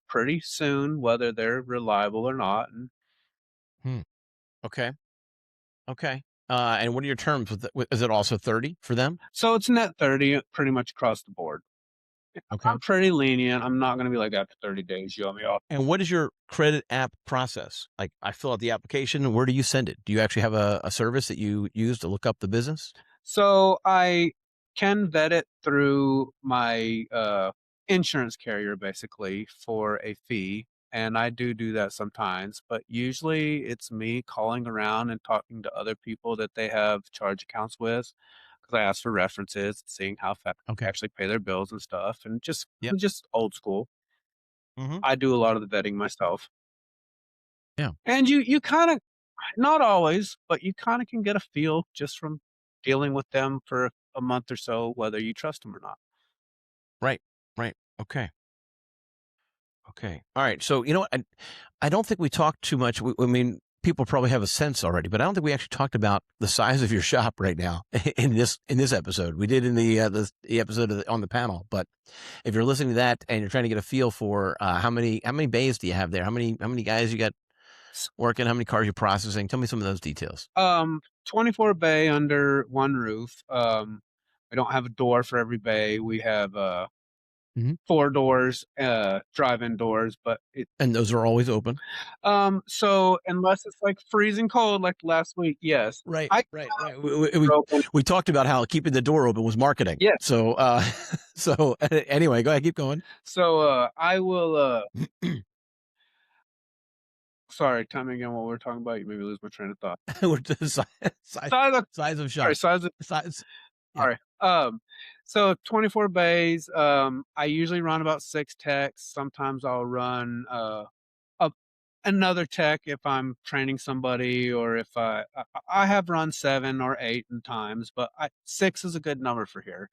pretty soon whether they're reliable or not. And Hmm. Okay. Okay. And what are your terms with is it also 30 for them? so it's net 30 pretty much across the board. Okay. I'm pretty lenient. I'm not gonna be like, "After 30 days, you owe me off." And what is your credit app process? Like, I fill out the application, and where do you send it? Do you actually have a service that you use to look up the business? So I can vet it through my insurance carrier basically for a fee. And I do that sometimes, but usually it's me calling around and talking to other people that they have charge accounts with, because I ask for references, seeing how fast they Okay. actually pay their bills and stuff, and just Yep. just old school. Hmm. I do a lot of the vetting myself. Yeah. And you kinda, not always, but you kinda can get a feel just from dealing with them for a month or so, whether you trust them or not. Right. Right. Okay. Okay. All right. So, I don't think we talked too much. I mean, people probably have a sense already, but I don't think we actually talked about the size of your shop right now in this episode. We did in the episode on the panel, but if you're listening to that and you're trying to get a feel for how many bays do you have there? How many guys you got S working? How many cars you're processing? Tell me some of those details. 24 bay under 1 roof. We don't have a door for every bay. We have, Hmm. 4 doors, drive-in doors, but And those are always open. so unless it's, like, freezing cold like last week, yes. Right, I right, right. We open. we talked about how keeping the door open was marketing. Yes. So, so anyway, go ahead, keep going. So, I will, Sorry, tell me again what we're talking about. You made me lose my train of thought. We're the size Size of size of sorry, shop. size of Size. Yeah. sorry. So 24 bays, I usually run about 6 techs. Sometimes I'll run, a another tech if I'm training somebody or if I have run 7 or 8 in times, but 6 is a good number for here.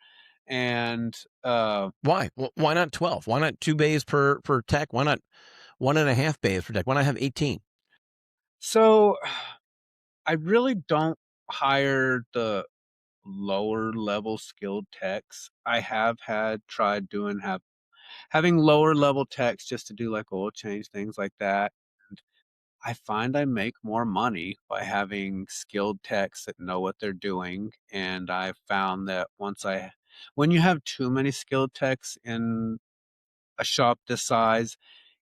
And, Why? Why not 12? Why not 2 bays per tech? Why not 1.5 bays per tech? Why not have 18? so I really don't hire the lower level skilled techs. I have had tried doing having lower level techs just to do like oil change, things like that. And I find I make more money by having skilled techs that know what they're doing. And I found that when you have too many skilled techs in a shop this size,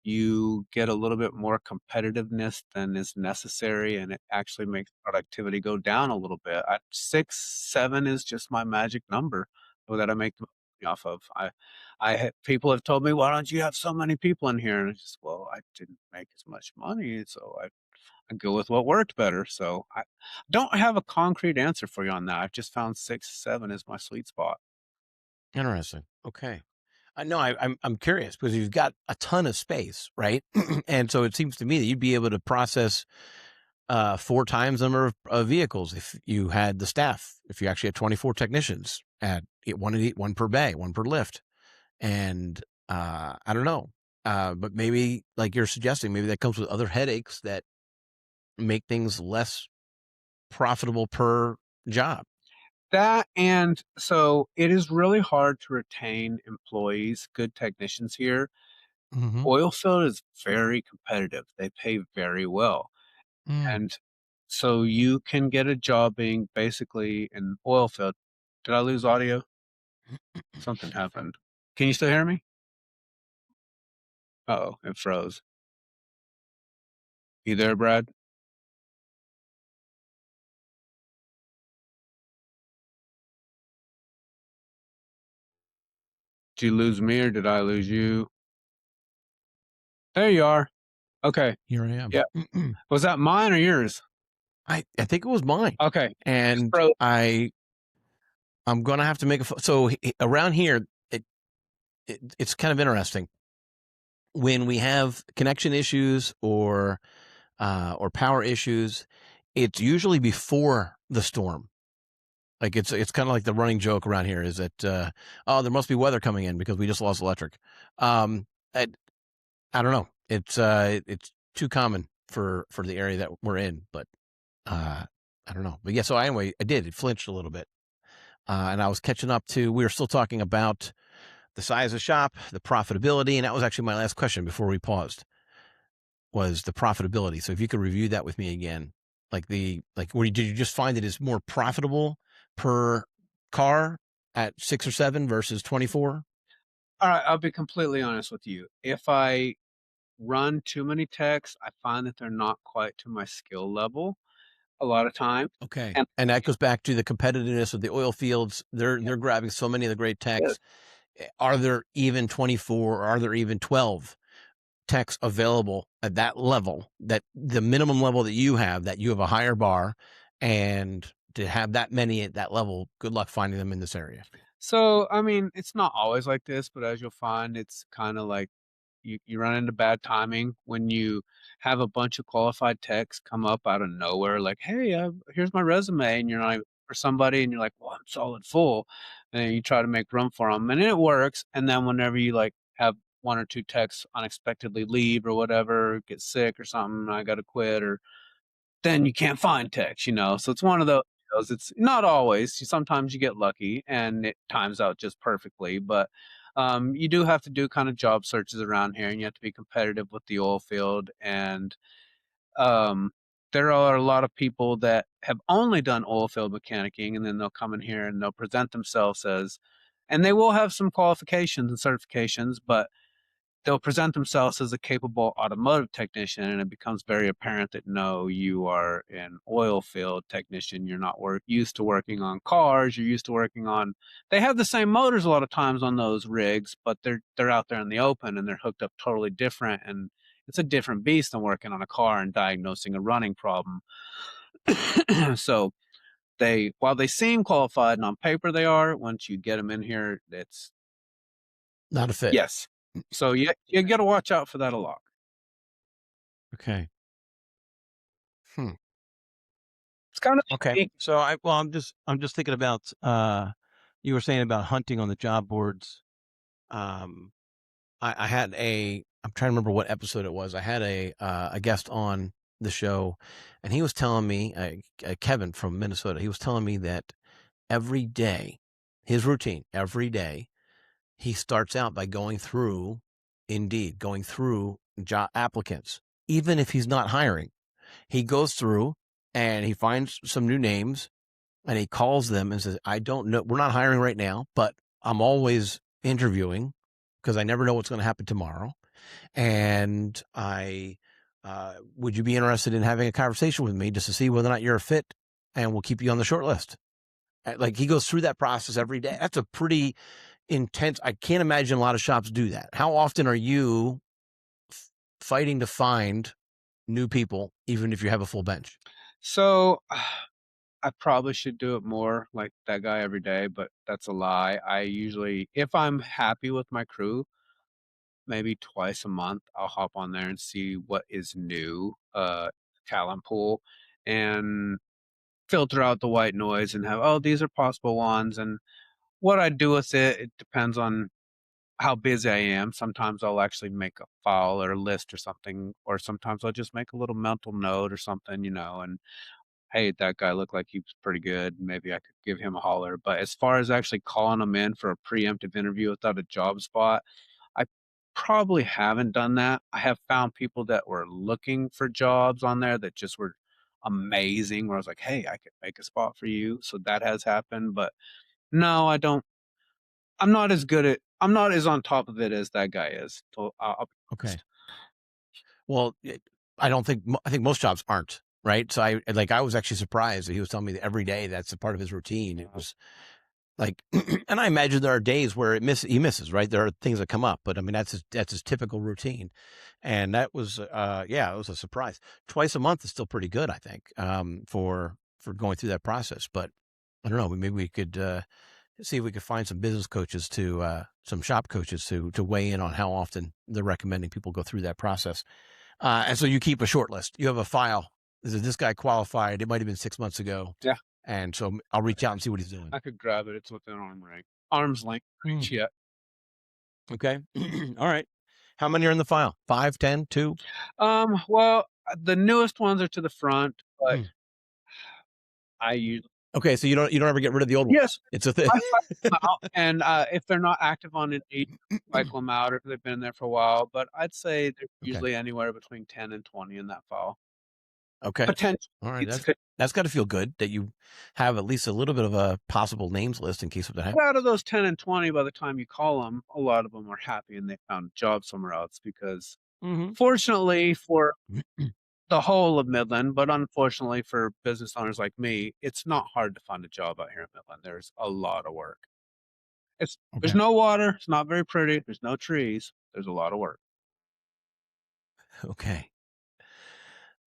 you get a little bit more competitiveness than is necessary, and it actually makes productivity go down a little bit. 6, 7 is just my magic number that I make the money off of. People have told me, "Why don't you have so many people in here?" And I just, well, I didn't make as much money, so I go with what worked better. So I don't have a concrete answer for you on that. I've just found 6, 7 is my sweet spot. Interesting. Okay. I know I'm curious because you've got a ton of space, right? And so it seems to me that you'd be able to process 4 times the number of vehicles if you had the staff, if you actually had 24 technicians one per bay, one per lift. And I don't know. But maybe like you're suggesting, maybe that comes with other headaches that make things less profitable per job. That and so it is really hard to retain employees, good technicians here. Hmm. Oilfield is very competitive. They pay very well. Mm. And so you can get a job being basically an oil field. Did I lose audio? Something happened. Can you still hear me? Oh, it froze. You there, Brad? Did you lose me or did I lose you? There you are. Okay. Here I am. Yeah. Was that mine or yours? I think it was mine, Okay. and So I'm gonna have to make so around here. It's kind of interesting when we have connection issues or power issues. It's usually before the storm. Like it's kind of like the running joke around here is that oh, there must be weather coming in because we just lost electric. Um, I, I don't know. It's too common for the area that we're in, but I don't know. But yeah, so anyway, I did. It flinched a little bit, and I was catching up to. We were still talking about the size of shop, the profitability, and that was actually my last question before we paused. Was the profitability? So if you could review that with me again, did you just find it is more profitable per car at 6 or 7 versus 24? all right, I'll be completely honest with you. If I run too many texts, I find that they're not quite to my skill level a lot of times. Okay, And and that goes back to the competitiveness of the oil fields. They're grabbing so many of the great techs. Are there even 24? Or are there even 12 techs available at that level? That the minimum level that you have a higher bar, and to have that many at that level, good luck finding them in this area. so, I mean, it's not always like this, but as you'll find, it's kind of like you run into bad timing when you have a bunch of qualified techs come up out of nowhere, like, "Hey, here's my resume," and you're like for somebody, and you're like, "Well, I'm solid full," and then you try to make room for them, and it works. And then whenever you like have 1 or 2 techs unexpectedly leave or whatever, get sick or something, I got to quit, or then you can't find techs, you know. So it's one of those. It's not always. Sometimes you get lucky and it times out just perfectly, but you do have to do kind of job searches around here, and you have to be competitive with the oil field. And um, there are a lot of people that have only done oil field mechanicing, and then they'll come in here and they'll present themselves as, and they will have some qualifications and certifications, but they'll present themselves as a capable automotive technician, and it becomes very apparent that no, you are an oil field technician. You're not used to working on cars. You're used to working on. They have the same motors a lot of times on those rigs, but they're out there in the open and they're hooked up totally different. And It's a different beast than working on a car and diagnosing a running problem. So while they seem qualified and on paper they are, once you get them in here, it's Not a fit. yes. So you got to watch out for that a lot. Okay. Hmm. It's kind of Okay. unique. So I'm just thinking about you were saying about hunting on the job boards. Um I had I'm trying to remember what episode it was. I had a guest on the show, and he was telling me, Kevin from Minnesota, he was telling me that every day, his routine every day, he starts out by going through Indeed, going through job applicants, even if he's not hiring. He goes through and he finds some new names and he calls them and says, I don't know, we're not hiring right now, but I'm always interviewing because I never know what's going to happen tomorrow. And would you be interested in having a conversation with me just to see whether or not you're a fit, and we'll keep you on the short list. Like, he goes through that process every day. That's a pretty intense. I can't imagine a lot of shops do that. How often are you fighting to find new people, even if you have a full bench? So I probably should do it more like that guy every day, but that's a lie. I usually, if I'm happy with my crew, maybe twice a month, I'll hop on there and see what is new, talent pool, and filter out the white noise and have, oh, these are possible ones. And what I do with it, it depends on how busy I am. Sometimes I'll actually make a file or a list or something, or sometimes I'll just make a little mental note or something, and hey, that guy looked like he was pretty good. Maybe I could give him a holler. But as far as actually calling him in for a preemptive interview without a job spot, I probably haven't done that. I have found people that were looking for jobs on there that just were amazing, where I was like, hey, I could make a spot for you. So that has happened. But no, I don't. I'm not as on top of it as that guy is. So I'll be Okay. honest. Well, I think most jobs aren't, right? So I was actually surprised that he was telling me that every day that's a part of his routine. It was like, and I imagine there are days where he misses, right? There are things that come up, but I mean, that's his typical routine. And that was, yeah, it was a surprise. Twice a month is still pretty good, I think, for going through that process. But I don't know, maybe we could, see if we could find some business coaches some shop coaches to weigh in on how often they're recommending people go through that process. And so you keep a short list. You have a file. This guy qualified. It might have been 6 months ago. Yeah, And so I'll reach out and see what he's doing. I could grab it. It's within arm's length Hmm. reach yet. Okay. All right. How many are in the file? 5, 10, 2? Well, the newest ones are to the front, but Mm. I use Okay. So you don't ever get rid of the old yes, ones. It's a thing. I cycle them out, and, if they're not active on Indeed, cycle them out if they've been there for a while, but I'd say there's Okay. usually anywhere between 10 and 20 in that file. Okay. Potentially, All right. it's That's got to feel good that you have at least a little bit of a possible names list in case something but happens. out of those 10 and 20, by the time you call them, a lot of them are happy and they found a job somewhere else because Mm-hmm. fortunately for the whole of Midland, but unfortunately for business owners like me, it's not hard to find a job out here in Midland. There's a lot of work. There's Okay. no water, it's not very pretty, there's no trees, there's a lot of work. Okay.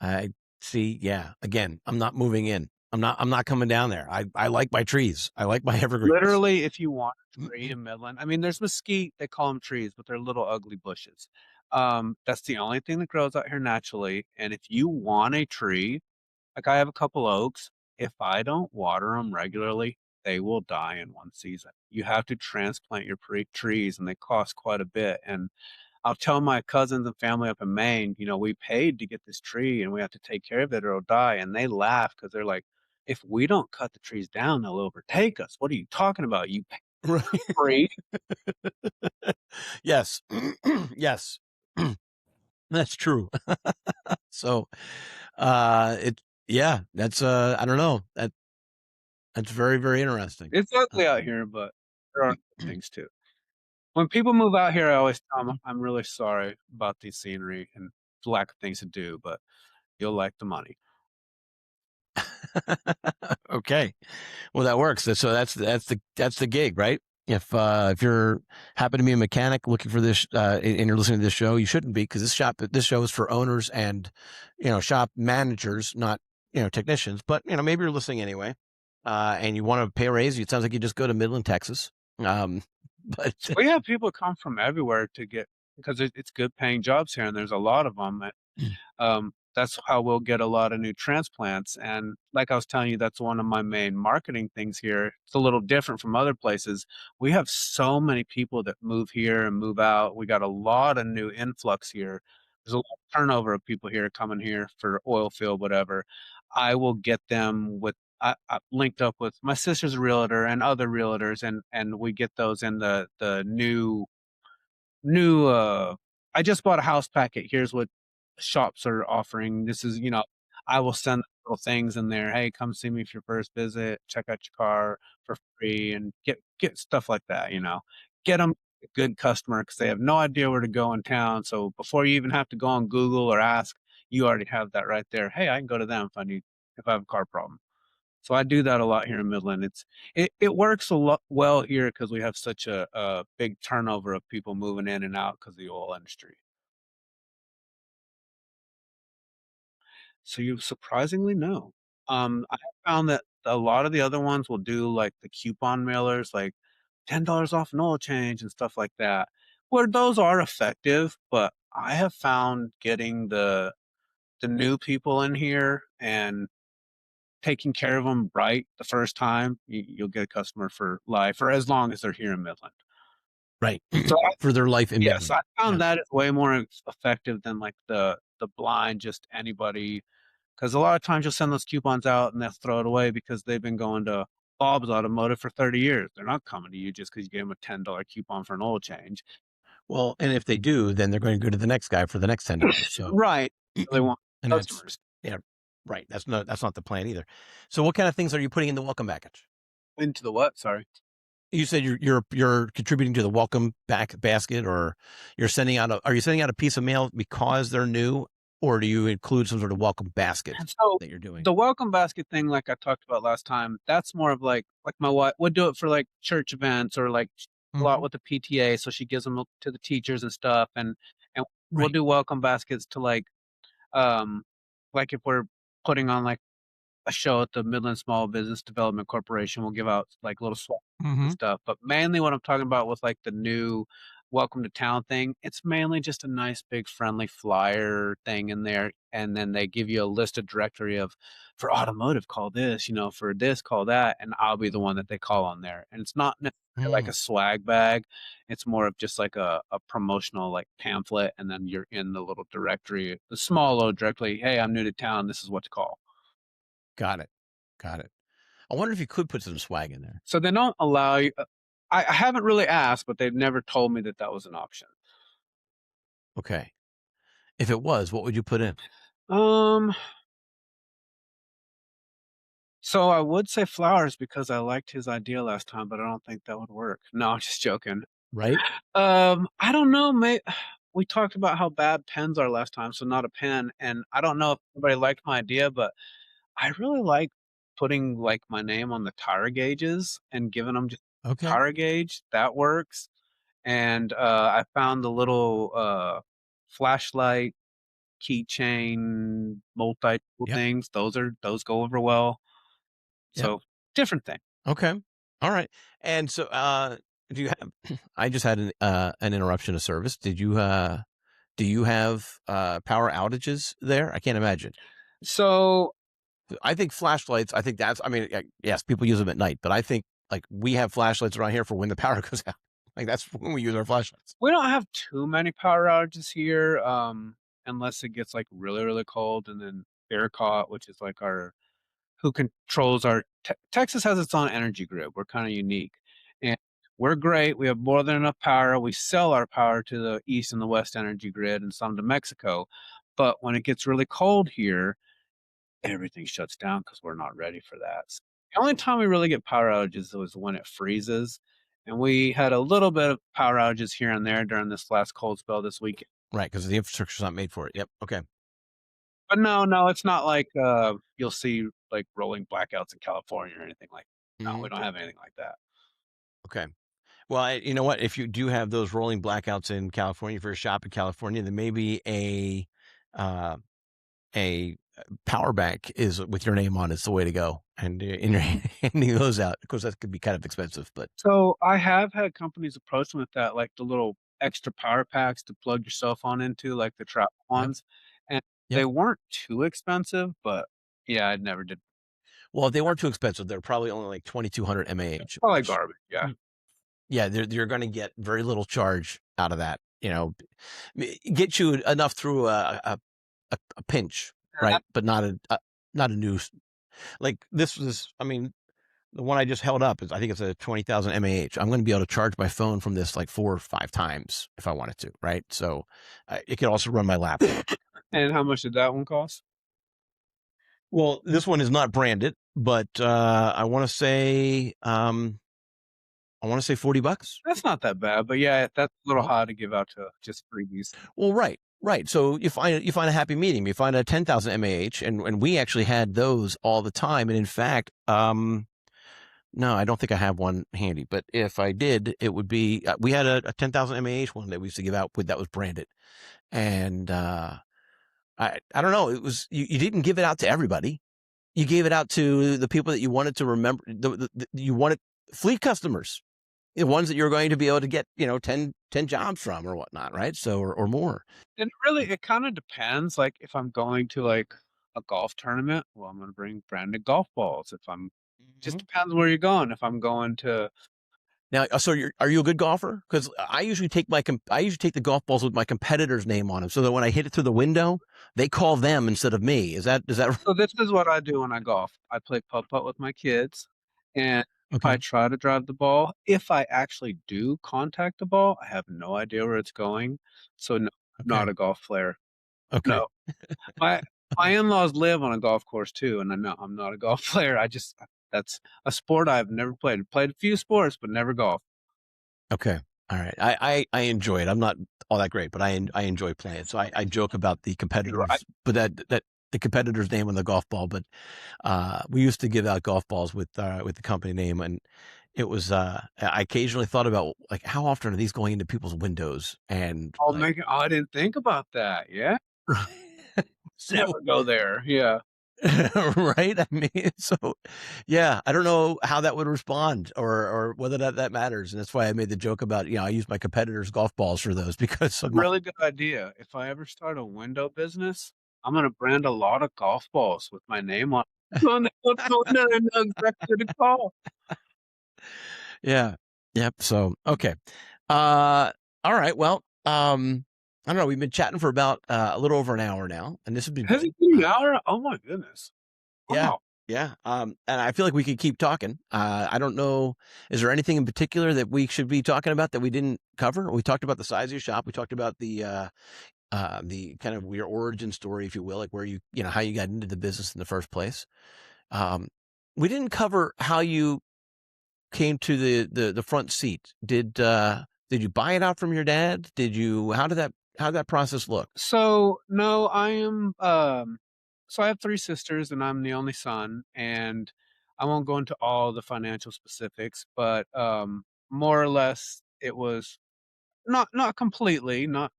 I see. Yeah. Again, I'm not moving in. I'm not coming down there. I like my trees. I like my evergreens. Literally, if you want a tree in Midland, I mean, there's mesquite, they call them trees, but they're little ugly bushes. That's the only thing that grows out here naturally, and if you want a tree, like I have a couple oaks, if I don't water them regularly, they will die in one season. You have to transplant your trees, and they cost quite a bit, and I'll tell my cousins and family up in Maine, we paid to get this tree and we have to take care of it or it'll die. And they laugh because they're like, if we don't cut the trees down, they'll overtake us. What are you talking about? You pay Right. free. Yes. Yes. That's true. So, it yeah, that's I don't know. That's very, very interesting. It's Uh, ugly out here, but there are good things too. When people move out here, I always tell them I'm really sorry about the scenery and lack of things to do, but you'll like the money. okay. Well, that works. So that's the gig, right? If you're happen to be a mechanic looking for this, and you're listening to this show, you shouldn't be, because this show is for owners and shop managers, not technicians. But maybe you're listening anyway, and you want to pay a raise. It sounds like you just go to Midland, Texas. But We have people come from everywhere to get because it's good paying jobs here, and there's a lot of them. That's how we'll get a lot of new transplants. And like I was telling you, that's one of my main marketing things here. It's a little different from other places. We have so many people that move here and move out. We got a lot of new influx here. There's a lot of turnover of people here coming here for oil field, whatever. I will get them with I linked up with my sister's a realtor and other realtors, and we get those in the new I just bought a house packet. Here's what shops are offering. This is, I will send little things in there. Hey, come see me for your first visit. Check out your car for free and get stuff like that. Get them a good customer because they have no idea where to go in town. So before you even have to go on Google or ask, you already have that right there. Hey, I can go to them if I have a car problem. So I do that a lot here in Midland. It works a lot well here because we have such a big turnover of people moving in and out because of the oil industry. So you surprisingly no. I have found that a lot of the other ones will do like the coupon mailers, like $10 off an oil change and stuff like that, where those are effective. But I have found getting the new people in here and taking care of them right the first time, you'll get a customer for life or as long as they're here in Midland. right. So For their life in yes, Midland. I Yeah. found that is way more effective than like the blind just anybody. Because a lot of times you'll send those coupons out and they'll throw it away because they've been going to Bob's Automotive for 30 years. They're not coming to you just because you gave them a $10 coupon for an oil change. Well, and if they do, then they're going to go to the next guy for the next $10. So, Right. They want and that's customers yeah, right. That's not the plan either. So, what kind of things are you putting in the welcome package? into the what? Sorry. You said you're contributing to the welcome back basket, or are you sending out a piece of mail because they're new, or do you include some sort of welcome basket And so that you're doing? the welcome basket thing, like I talked about last time, that's more of like my wife would do it for like church events or like a lot Hmm. with the PTA. So she gives them to the teachers and stuff. And we'll Right. do welcome baskets to um, like if we're putting on like a show at the Midland Small Business Development Corporation. We'll give out like little swag and Hmm. stuff. But mainly what I'm talking about with like the new welcome to town thing, it's mainly just a nice big friendly flyer thing in there. And then they give you a list of directory of for automotive, call this, for this, call that. And I'll be the one that they call on there. And it's not necessarily like Mm, a swag bag. It's more of just like a promotional like pamphlet. And then you're in the little directory, the small little directory. Hey, I'm new to town. This is what to call. got it. Got it. I wonder if you could put some swag in there. So they don't allow you. I haven't really asked, but they've never told me that that was an option. Okay. If it was, what would you put in? Um, so I would say flowers because I liked his idea last time, but I don't think that would work. No, I'm just joking. Right? I don't know, mate. We talked about how bad pens are last time, so not a pen. And I don't know if anybody liked my idea, but I really like putting like my name on the tire gauges and giving them just Okay. tire gauge. That works. And I found the little flashlight keychain multi-tool Yep. things. Those go over well. Yep. So different thing. Okay. All right. And so, do you have? I just had an interruption of service. Do you have power outages there? I can't imagine. So I think flashlights. I think that's. I mean, yes, people use them at night, but I think like we have flashlights around here for when the power goes out. Like that's when we use our flashlights. we don't have too many power outages here, unless it gets like really, really cold, and then ERCOT, which is like our who controls our Texas has its own energy grid. We're kind of unique, and we're great. We have more than enough power. We sell our power to the east and the west energy grid and some to Mexico. But when it gets really cold here, everything shuts down because we're not ready for that. So the only time we really get power outages was when it freezes. And we had a little bit of power outages here and there during this last cold spell this week. Right, because the infrastructure's not made for it. Yep. Okay. But no, it's not like you'll see like rolling blackouts in California or anything like that. No, we Hmm. don't have anything like that. Okay. Well, you know what? If you do have those rolling blackouts in California for a shop in California, then maybe uh, a power bank is with your name on it's the way to go, and you're handing those out. Of course, that could be kind of expensive, but So I have had companies approach me with that, like the little extra power packs to plug your cell phone into, like the trap yep, ones, and they yep. weren't too expensive, but yeah, I never did. Well, if they weren't too expensive, they're probably only like 2,200 mAh, Probably which garbage, yeah. yeah, you're going to get very little charge out of that. You know, get you enough through a pinch, right? But not a new like this was. I mean, the one I just held up is I think it's a 20,000 mAh. I'm going to be able to charge my phone from this like 4 or 5 times if I wanted to, right? So it could also run my laptop. And how much did that one cost? Well, this one is not branded, but I want to say $40. That's not that bad, but yeah, that's a little No. high to give out to just freebies. Well, right, right. So you find a happy medium. You find a 10,000 mAh, and we actually had those all the time. And in fact, no, I don't think I have one handy. But if I did, it would be we had a 10,000 mAh one that we used to give out with that was branded, and I don't know. It was you didn't give it out to everybody. You gave it out to the people that you wanted to remember. You wanted fleet customers, the ones that you're going to be able to get, 10 jobs from or whatnot, right? So, or more. And really, it kinda depends, like, if I'm going to, like, a golf tournament, well, I'm gonna bring branded golf balls. If I'm just Mhm. depends where you're going. If I'm going to Now, so are you a good golfer? Because I usually take the golf balls with my competitor's name on them, so that when I hit it through the window, they call them instead of me. Is that so this is what I do when I golf. I play putt-putt with my kids, and I okay? try to drive the ball. If I actually do contact the ball, I have no idea where it's going, so no, not Okay, a golf player. okay, No. My my in-laws live on a golf course too, and I know I'm not a golf player. I just that's a sport I've never played. Played a few sports, but never golf. okay. All right. I enjoy it. I'm not all that great, but I enjoy playing. So I joke about the You're right. competitors, but that the competitor's name on the golf ball. But we used to give out golf balls with the company name, and it was I occasionally thought about like how often are these going into people's windows and I'll like make it I didn't think about that. Yeah. so Never go there. Yeah. right. I mean, so yeah, I don't know how that would respond or whether that matters, and that's why I made the joke about I use my competitors' golf balls for those because of my Really good idea. If I ever start a window business, I'm gonna brand a lot of golf balls with my name on on the window and know exactly who to call. yeah, yep. So okay, all right. Well, I don't know. We've been chatting for about a little over an hour now, and this has been Has great. it been an hour? Oh my goodness. Yeah. Wow. Yeah. And I feel like we could keep talking. I don't know. Is there anything in particular that we should be talking about that we didn't cover? We talked about the size of your shop. We talked about the kind of your origin story, if you will, like where how you got into the business in the first place. Um, we didn't cover how you came to the front seat. Did you buy it out from your dad? How did that process look? So, no, I am, so I have 3 sisters, and I'm the only son, and I won't go into all the financial specifics, but, more or less, it was not completely, not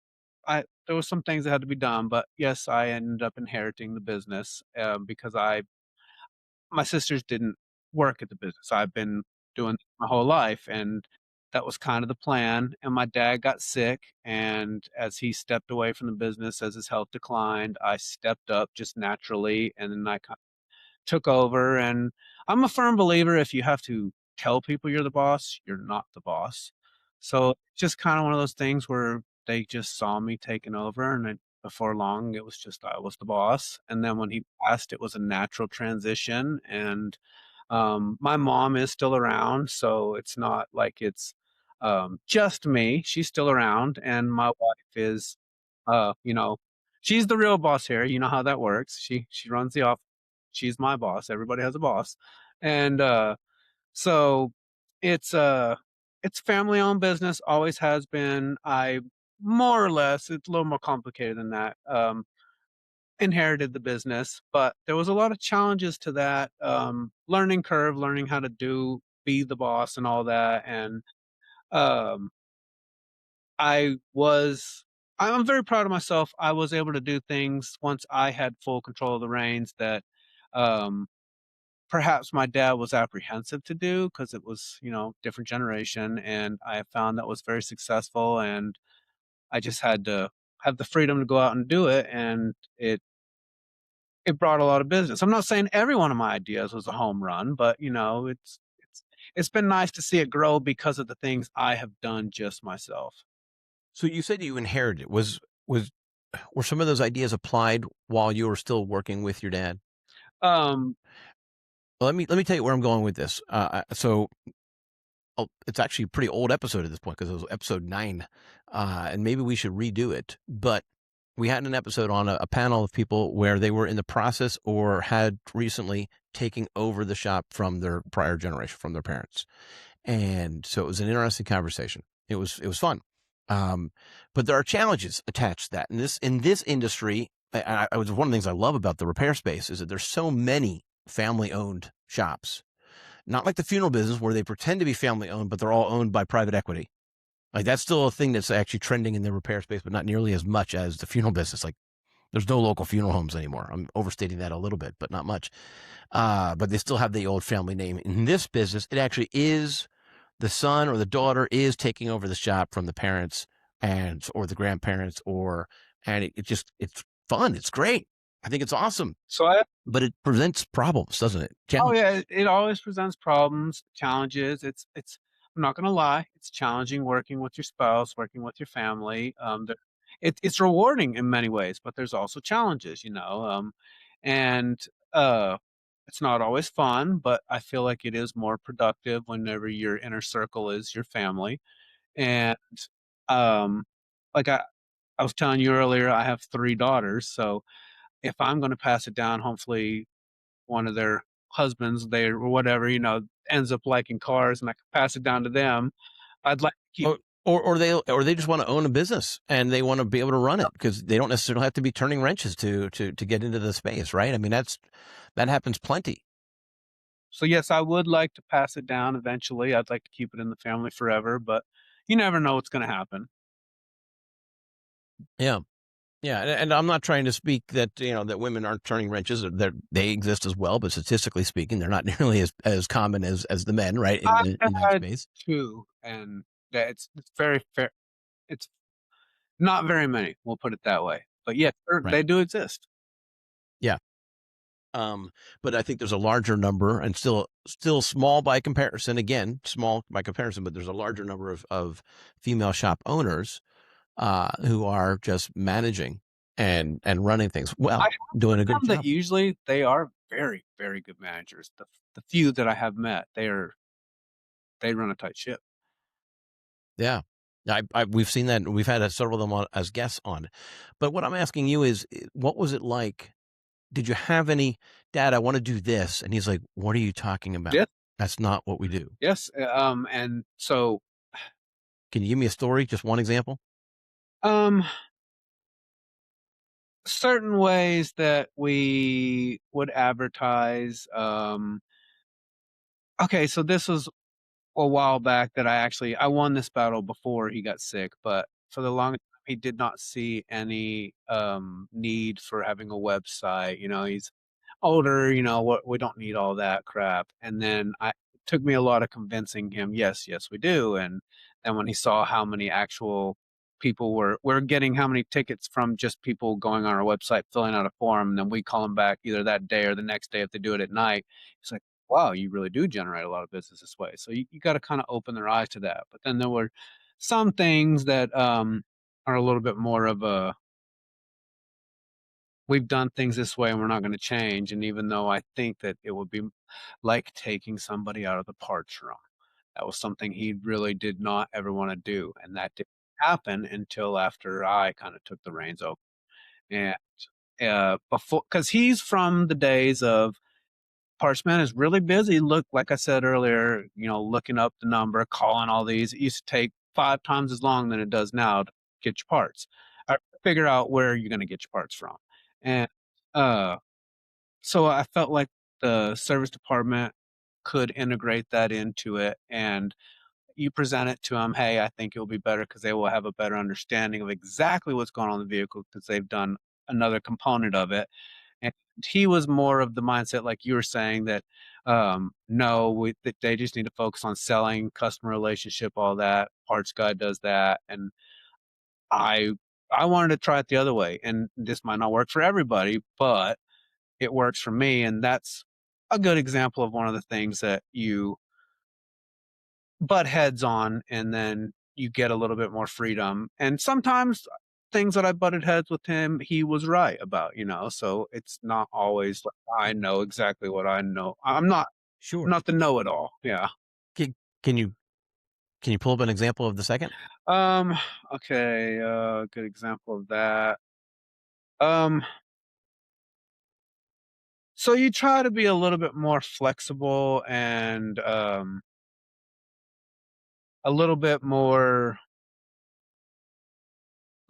there was some things that had to be done, but, yes, I ended up inheriting the business, because my sisters didn't work at the business. I've been doing this my whole life, and that was kind of the plan, and my dad got sick, and as he stepped away from the business, as his health declined, I stepped up just naturally, and then I took over. And I'm a firm believer if you have to tell people you're the boss, you're not the boss. So it's just kind of one of those things where they just saw me taking over, and before long it was just I was the boss. And then when he passed, it was a natural transition. And my mom is still around, so it's not like it's just me. She's still around, and my wife is, uh, you know, she's the real boss here. You know how that works. She runs the office. She's my boss. Everybody has a boss, and so it's uh it's family owned business. Always has been. I more or less. It's a little more complicated than that. Inherited the business, but there was a lot of challenges to that, learning curve, learning how to be the boss and all that. And Um, I was I'm very proud of myself. I was able to do things once I had full control of the reins that, um, perhaps my dad was apprehensive to do because it was, different generation, and I found that was very successful, and I just had to have the freedom to go out and do it, and it brought a lot of business. I'm not saying every one of my ideas was a home run, but, it's been nice to see it grow because of the things I have done just myself. So you said you inherited. Was were some of those ideas applied while you were still working with your dad? Um, Well, let me tell you where I'm going with this. It's actually a pretty old episode at this point because it was episode 9, and maybe we should redo it. But we had an episode on a panel of people where they were in the process or had recently taken over the shop from their prior generation, from their parents, and so it was an interesting conversation. It was fun, um, but there are challenges attached to that. In this industry, I was one of the things I love about the repair space is that there's so many family owned shops, not like the funeral business where they pretend to be family owned, but they're all owned by private equity. Like that's still a thing that's actually trending in the repair space, but not nearly as much as the funeral business. Like there's no local funeral homes anymore. I'm overstating that a little bit, but not much. But they still have the old family name. In this business, it actually is the son or the daughter is taking over the shop from the parents and or the grandparents and it's fun. It's great. I think it's awesome, so I but it presents problems, doesn't it? Oh, yeah, Challenges. it always presents problems, challenges. It's I'm not gonna lie, it's challenging working with your spouse, working with your family. It's rewarding in many ways, but there's also challenges, and, uh, it's not always fun, but I feel like it is more productive whenever your inner circle is your family, and, um, like I was telling you earlier, I have 3 daughters, so if I'm gonna pass it down, hopefully one of their husbands, they or whatever, ends up liking cars and I can pass it down to them. I'd like to keep. Or they just want to own a business and they want to be able to run it because they don't necessarily have to be turning wrenches to get into the space, right? I mean, that happens plenty. So yes, I would like to pass it down eventually. I'd like to keep it in the family forever, but you never know what's gonna happen. Yeah. Yeah, and I'm not trying to speak that that women aren't turning wrenches. They exist as well, but statistically speaking, they're not nearly as common as the men, right? In I've in that had space. 2, and that it's very fair. It's not very many, we'll put it that way. But yeah, Right. they do exist. Yeah. Um, but I think there's a larger number, and still small by comparison. Again, small by comparison, but there's a larger number of female shop owners who are just managing and running things I well, have doing a met good them that job. usually they are very, very good managers. The few that I have met, they run a tight ship. Yeah. We've seen that. We've had several of them as guests on. But what I'm asking you is, what was it like? Did you have any, Dad, I want to do this? And he's like, what are you talking about? Yes, That's not what we do. yes, and so, Can you give me a story? Just one example? um, certain ways that we would advertise, okay, so this was a while back that I won this battle before he got sick, but for the longest time, he did not see any, need for having a website. He's older, what we don't need all that crap. And then it took me a lot of convincing him, yes, yes, we do. And when he saw how many actual people we're getting how many tickets from just people going on our website, filling out a form, and then we call them back either that day or the next day if they do it at night. He's like, wow, you really do generate a lot of business this way. So you got to kind of open their eyes to that. But then there were some things that are a little bit more of a we've done things this way and we're not going to change. And even though I think that it would be like taking somebody out of the parts room, that was something he really did not ever want to do. And that didn't happen until after I kind of took the reins over. And before, because he's from the days of Parchment is really busy. Look, like I said earlier, looking up the number, calling all these. It used to take 5 times as long than it does now to get your parts. Figure out where you're gonna get your parts from. And, uh, so I felt like the service department could integrate that into it, and you present it to them, hey, I think it'll be better because they will have a better understanding of exactly what's going on in the vehicle because they've done another component of it. And he was more of the mindset, like you were saying, that no, that they just need to focus on selling, customer relationship, all that. Parts guy does that, and I I wanted to try it the other way. And this might not work for everybody, but it works for me, and that's a good example of one of the things that you butt heads on, and then you get a little bit more freedom. And sometimes things that I butted heads with him, he was right about, so it's not always like I know exactly what I know. I'm Sure. not the know-it-all. Yeah. Can, can you can you pull up an example of the second? Um, okay, good example of that. Um, so you try to be a little bit more flexible and a little bit more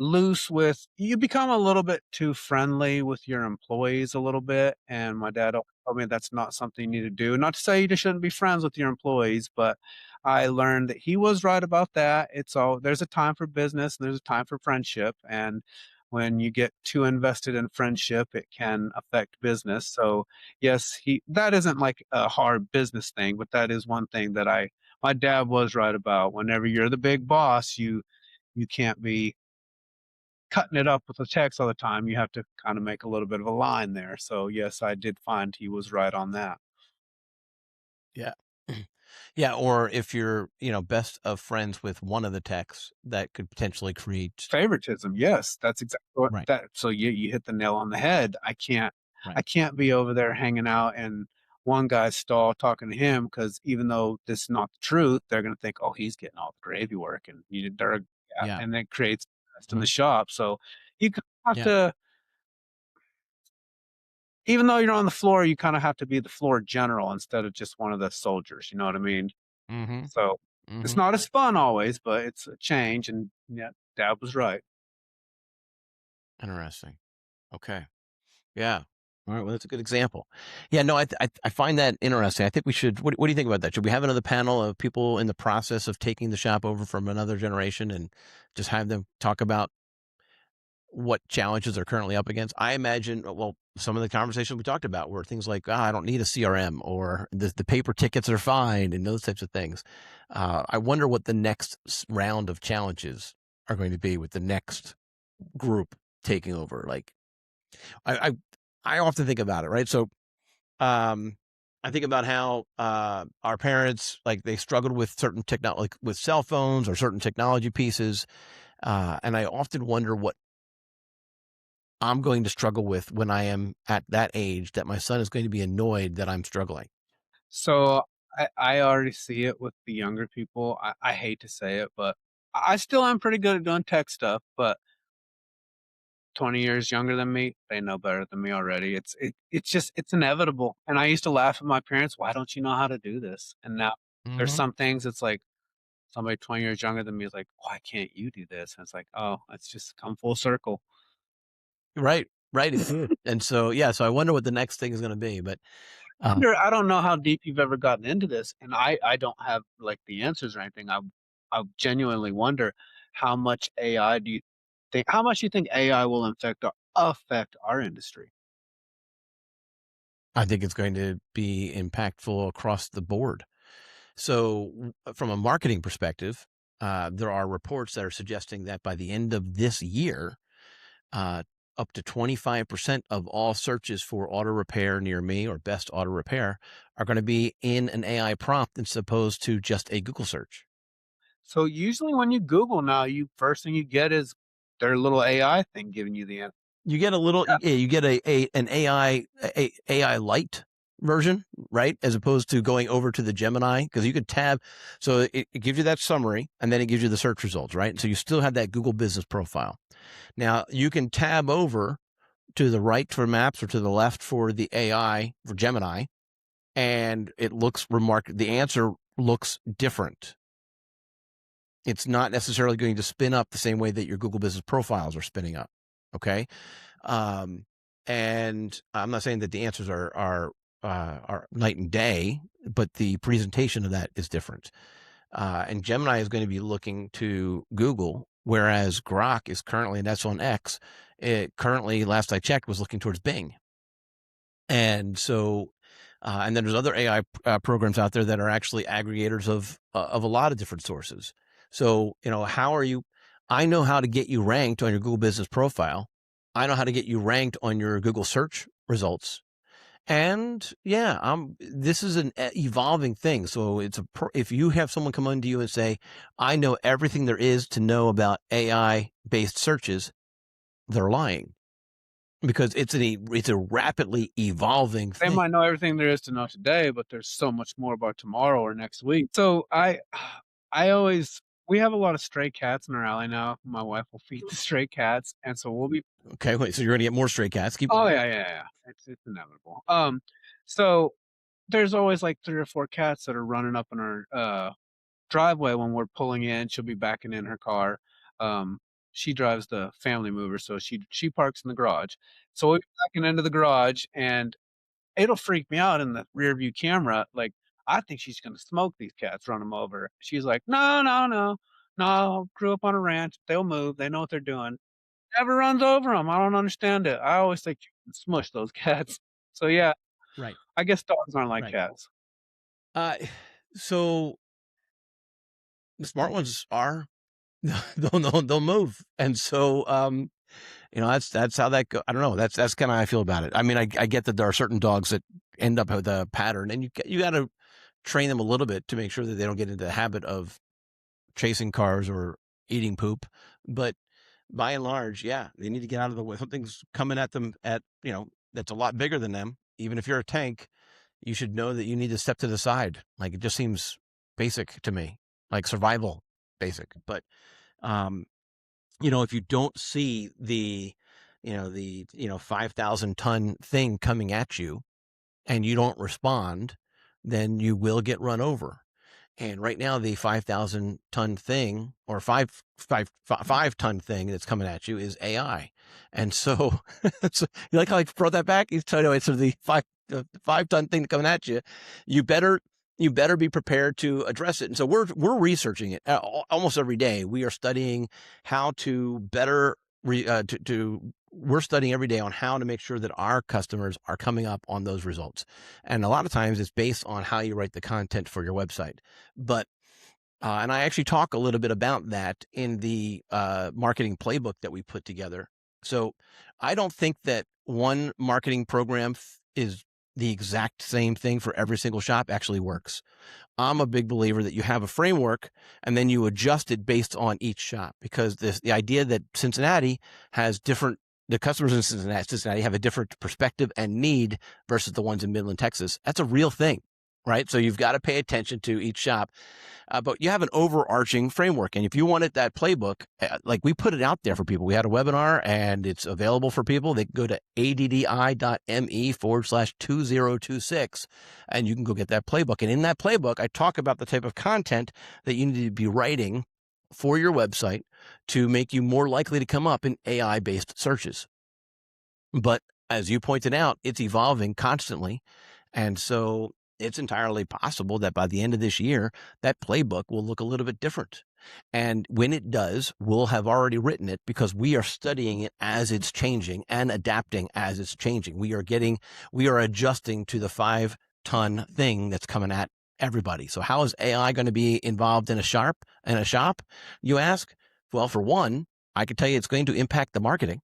loose with you become a little bit too friendly with your employees a little bit, and my dad always told me that's not something you need to do. Not to say you just shouldn't be friends with your employees, but I learned that he was right about that. It's all there's a time for business and there's a time for friendship, and when you get too invested in friendship, it can affect business. So, yes, he that isn't like a hard business thing, but that is one thing that I my dad was right about. Whenever you're the big boss, you can't be cutting it up with the text all the time. You have to kind of make a little bit of a line there. So yes, I did find he was right on that. Yeah. Yeah, or if you're, best of friends with one of the techs, that could potentially create. Favoritism, yes, that's exactly what Right. that. So you hit the nail on the head. I Right. can't be over there hanging out in one guy's stall talking to him because even though this is not the truth, they're going to think, oh, he's getting all the gravy work, and yeah, Yeah. and that creates dust in the Mhm. shop. So you have Yeah. to, even though you're on the floor, you kind of have to be the floor general instead of just one of the soldiers. You know what I mean? Mhm. So, it's Mhm. not as fun always, but it's a change, and yeah, dad was right. Interesting. Okay. Yeah. All right. Well, that's a good example. Yeah. No, I find that interesting. I think we should. What do you think about that? Should we have another panel of people in the process of taking the shop over from another generation and just have them talk about what challenges they're currently up against? I imagine, well, some of the conversations we talked about were things like, I don't need a CRM, or the paper tickets are fine, and those types of things. I wonder what the next round of challenges are going to be with the next group taking over. Like, I, I, I often think about it, right? So, um, I think about how our parents, like, they struggled with certain technology, like with cell phones or certain technology pieces, and I often wonder what I'm going to struggle with when I am at that age, that my son is going to be annoyed that I'm struggling. So, I already see it with the younger people. I hate to say it, but I still am pretty good at doing tech stuff, but 20 years younger than me, they know better than me already. It's just it's inevitable, and I used to laugh at my parents, "Why don't you know how to do this?" And now there's Mhm. some things it's like somebody 20 years younger than me is like, "Why can't you do this?" And it's like, "Oh, it's just come full circle." Right, right, it did. And so, yeah, so I wonder what the next thing is gonna be, but, uh, I don't know how deep you've ever gotten into this, and I don't have, like, the answers or anything. I genuinely wonder how much you think AI will affect our industry? I think it's going to be impactful across the board. So, from a marketing perspective, there are reports that are suggesting that by the end of this year, uh, up to 25% of all searches for auto repair near me or best auto repair are gonna be in an AI prompt as opposed to just a Google search. So, usually when you Google now, you first thing you get is their little AI thing giving you the answer. You get a little, Yeah. yeah, you get an AI light version, right? As opposed to going over to the Gemini, because you could tab. So it gives you that summary, and then it gives you the search results, right? So you still have that Google business profile. Now you can tab over to the right for maps or to the left for the AI for Gemini, and it looks the answer looks different. It's not necessarily going to spin up the same way that your Google business profiles are spinning up. Okay. Um, and I'm not saying that the answers are night and day, but the presentation of that is different. And Gemini is going to be looking to Google, whereas Grok is currently, and that's on X, it currently, last I checked, was looking towards Bing. And so, and then there's other AI programs out there that are actually aggregators of a lot of different sources. So, how are you? I know how to get you ranked on your Google Business Profile. I know how to get you ranked on your Google search results. And yeah, this is an evolving thing. So if you have someone come on to you and say, I know everything there is to know about AI based searches, they're lying, because it's a rapidly evolving They thing. might know everything there is to know today, but there's so much more about tomorrow or next week. So I always we have a lot of stray cats in our alley now. My wife will feed the stray cats, and so we'll be. Okay, wait, so you're gonna get more stray cats. Keep Oh going. yeah, yeah, yeah. It's inevitable. So there's always like 3 or 4 cats that are running up in our driveway when we're pulling in. She'll be backing in her car. Um, she drives the family mover, so she parks in the garage. So we're backing into the garage, and it'll freak me out in the rear view camera. Like, I think she's gonna smoke these cats, run them over. She's like, no, no, no, no. Grew up on a ranch. They'll move. They know what they're doing. Never runs over them. I don't understand it. I always think you can smush those cats. So yeah, Right, I guess dogs aren't like right. cats. Uh, so the smart ones are they'll move, and so that's how that go. I don't know. That's kind of how I feel about it. I mean, I get that there are certain dogs that end up with a pattern, and you got to train them a little bit to make sure that they don't get into the habit of chasing cars or eating poop. But by and large, yeah, they need to get out of the way. Something's coming at them that's a lot bigger than them. Even if you're a tank, you should know that you need to step to the side. Like, it just seems basic to me, like survival basic. But um, if you don't see the 5,000-ton thing coming at you and you don't respond, then you will get run over. And right now, the 5,000-ton thing, or five ton thing that's coming at you, is AI. And so, you like how I brought that back? He's telling you, so the 5-ton thing coming at you, you better be prepared to address it. And so we're researching it almost every day. We are studying how to better we're studying every day on how to make sure that our customers are coming up on those results. And a lot of times it's based on how you write the content for your website. But and I actually talk a little bit about that in the marketing playbook that we put together. So I don't think that one marketing program is the exact same thing for every single shop actually works. I'm a big believer that you have a framework and then you adjust it based on each shop, because the idea that Cincinnati has different, the customers in Cincinnati have a different perspective and need versus the ones in Midland, Texas. That's a real thing, right? So you've got to pay attention to each shop. But you have an overarching framework. And if you wanted that playbook, like, we put it out there for people. We had a webinar and it's available for people. They can go to addi.me/2026 and you can go get that playbook. And in that playbook, I talk about the type of content that you need to be writing for your website to make you more likely to come up in AI based searches. But as you pointed out, it's evolving constantly. And so it's entirely possible that by the end of this year, that playbook will look a little bit different. And when it does, we'll have already written it, because we are studying it as it's changing and adapting as it's changing. We are adjusting to the 5-ton thing that's coming at everybody. So how is AI going to be involved in a shop, you ask? Well, for one, I can tell you it's going to impact the marketing.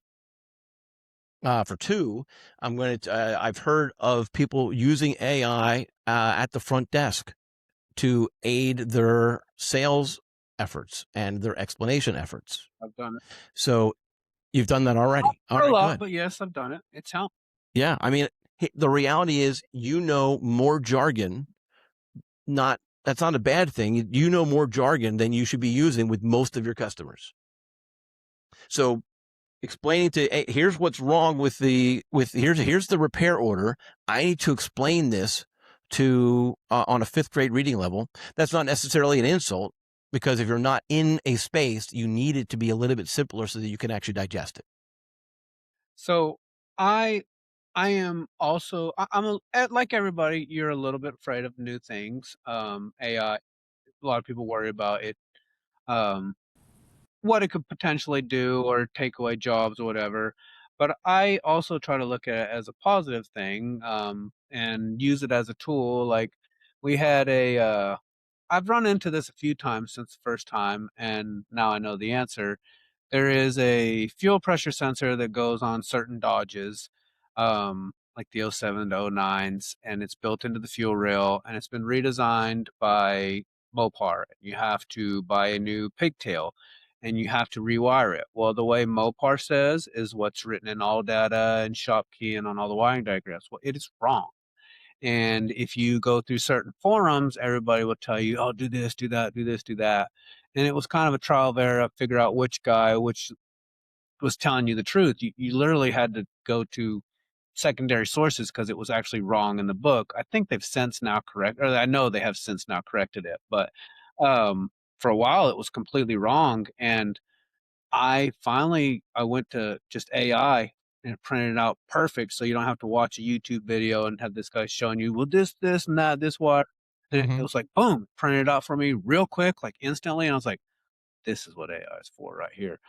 For two, I've heard of people using AI at the front desk to aid their sales efforts and their explanation efforts. I've done it. So you've done that already. All Not a right, lot, good. but yes, I've done it. It's helped. Yeah, I mean, the reality is, more jargon. That's not a bad thing. You know more jargon than you should be using with most of your customers. So explaining to, hey, here's what's wrong with here's the repair order. I need to explain this to on a 5th grade reading level. That's not necessarily an insult, because if you're not in a space, you need it to be a little bit simpler so that you can actually digest it. So I I am also I'm like everybody. You're a little bit afraid of new things. AI. a lot of people worry about it, um, what it could potentially do or take away jobs or whatever. But I also try to look at it as a positive thing, and use it as a tool. Like we had I've run into this a few times since the first time, and now I know the answer. There is a fuel pressure sensor that goes on certain Dodges, like the '07 to '09s, and it's built into the fuel rail, and it's been redesigned by Mopar. You have to buy a new pigtail, and you have to rewire it. Well, the way Mopar says is what's written in all data and shop key and on all the wiring diagrams. Well, it is wrong. And if you go through certain forums, everybody will tell you, oh, do this, do that, do this, do that. And it was kind of a trial of error, figure out which was telling you the truth. You literally had to go to secondary sources because it was actually wrong in the book. I think they've since now correct, or I know they have since now corrected it, but for a while it was completely wrong. And I went to just AI and it printed it out perfect, so you don't have to watch a YouTube video and have this guy showing you, well, this and that, this what. And it was like, boom, printed it out for me real quick, like instantly. And I was like, this is what AI is for right here.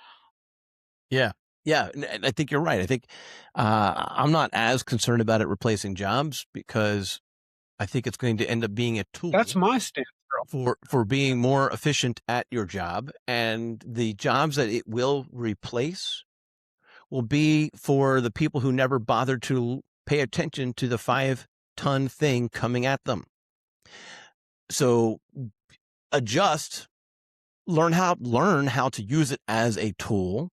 Yeah. Yeah. And I think you're right. I think I'm not as concerned about it replacing jobs because I think it's going to end up being a tool That's my stance, for being more efficient at your job. And the jobs that it will replace will be for the people who never bothered to pay attention to the 5-ton thing coming at them. So adjust, learn how to use it as a tool,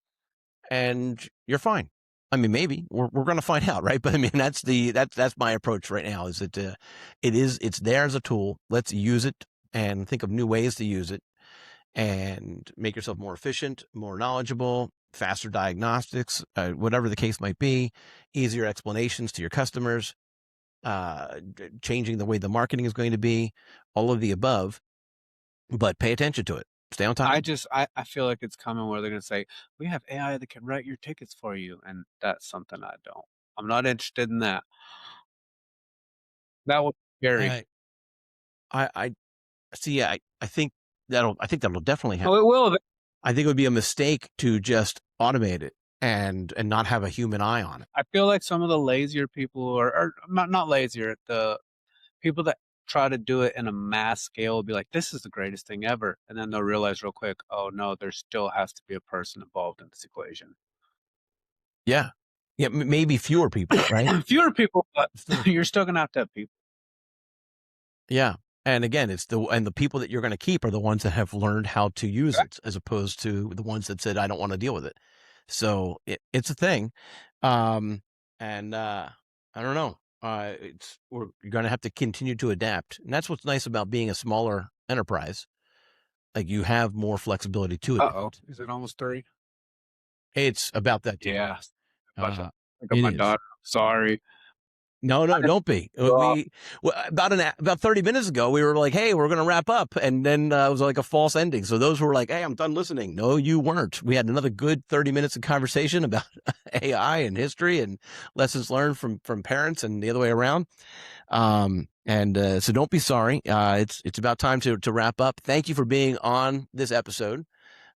and you're fine. I mean, maybe we're going to find out, right? But I mean, that's my approach right now. Is that it's there as a tool. Let's use it and think of new ways to use it, and make yourself more efficient, more knowledgeable, faster diagnostics, whatever the case might be, easier explanations to your customers, changing the way the marketing is going to be, all of the above. But pay attention to it. Stay on top. I feel like it's coming where they're going to say, we have AI that can write your tickets for you. And that's something I'm not interested in that. That would be scary. I see. I think that'll definitely happen. Oh, it will. I think it would be a mistake to just automate it and not have a human eye on it. I feel like some of the lazier people, or not lazier, the people that try to do it in a mass scale will be like, this is the greatest thing ever. And then they'll realize real quick, oh no, there still has to be a person involved in this equation. Yeah. Yeah. Maybe fewer people, right? Fewer people, but you're still going to have people. Yeah. And again, the people that you're going to keep are the ones that have learned how to use it, as opposed to the ones that said, I don't want to deal with it. So it's a thing. And I don't know. You're going to have to continue to adapt. And that's what's nice about being a smaller enterprise. Like, you have more flexibility to it. Uh-oh. Is it almost 3? It's about that time. Yeah. It My is. daughter. Sorry. No, don't be. About 30 minutes ago, we were like, hey, we're going to wrap up. And then it was like a false ending. So those were like, hey, I'm done listening. No, you weren't. We had another good 30 minutes of conversation about AI and history and lessons learned from parents and the other way around. So don't be sorry. It's about time to wrap up. Thank you for being on this episode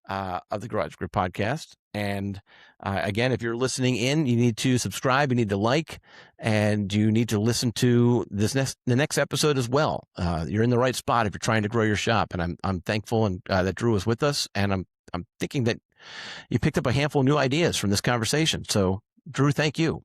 of the Garage Group podcast. And again, if you're listening in, you need to subscribe, you need to like, and you need to listen to the next episode as well. You're in the right spot if you're trying to grow your shop. And I'm thankful that Drew was with us. And I'm thinking that you picked up a handful of new ideas from this conversation. So Drew, thank you.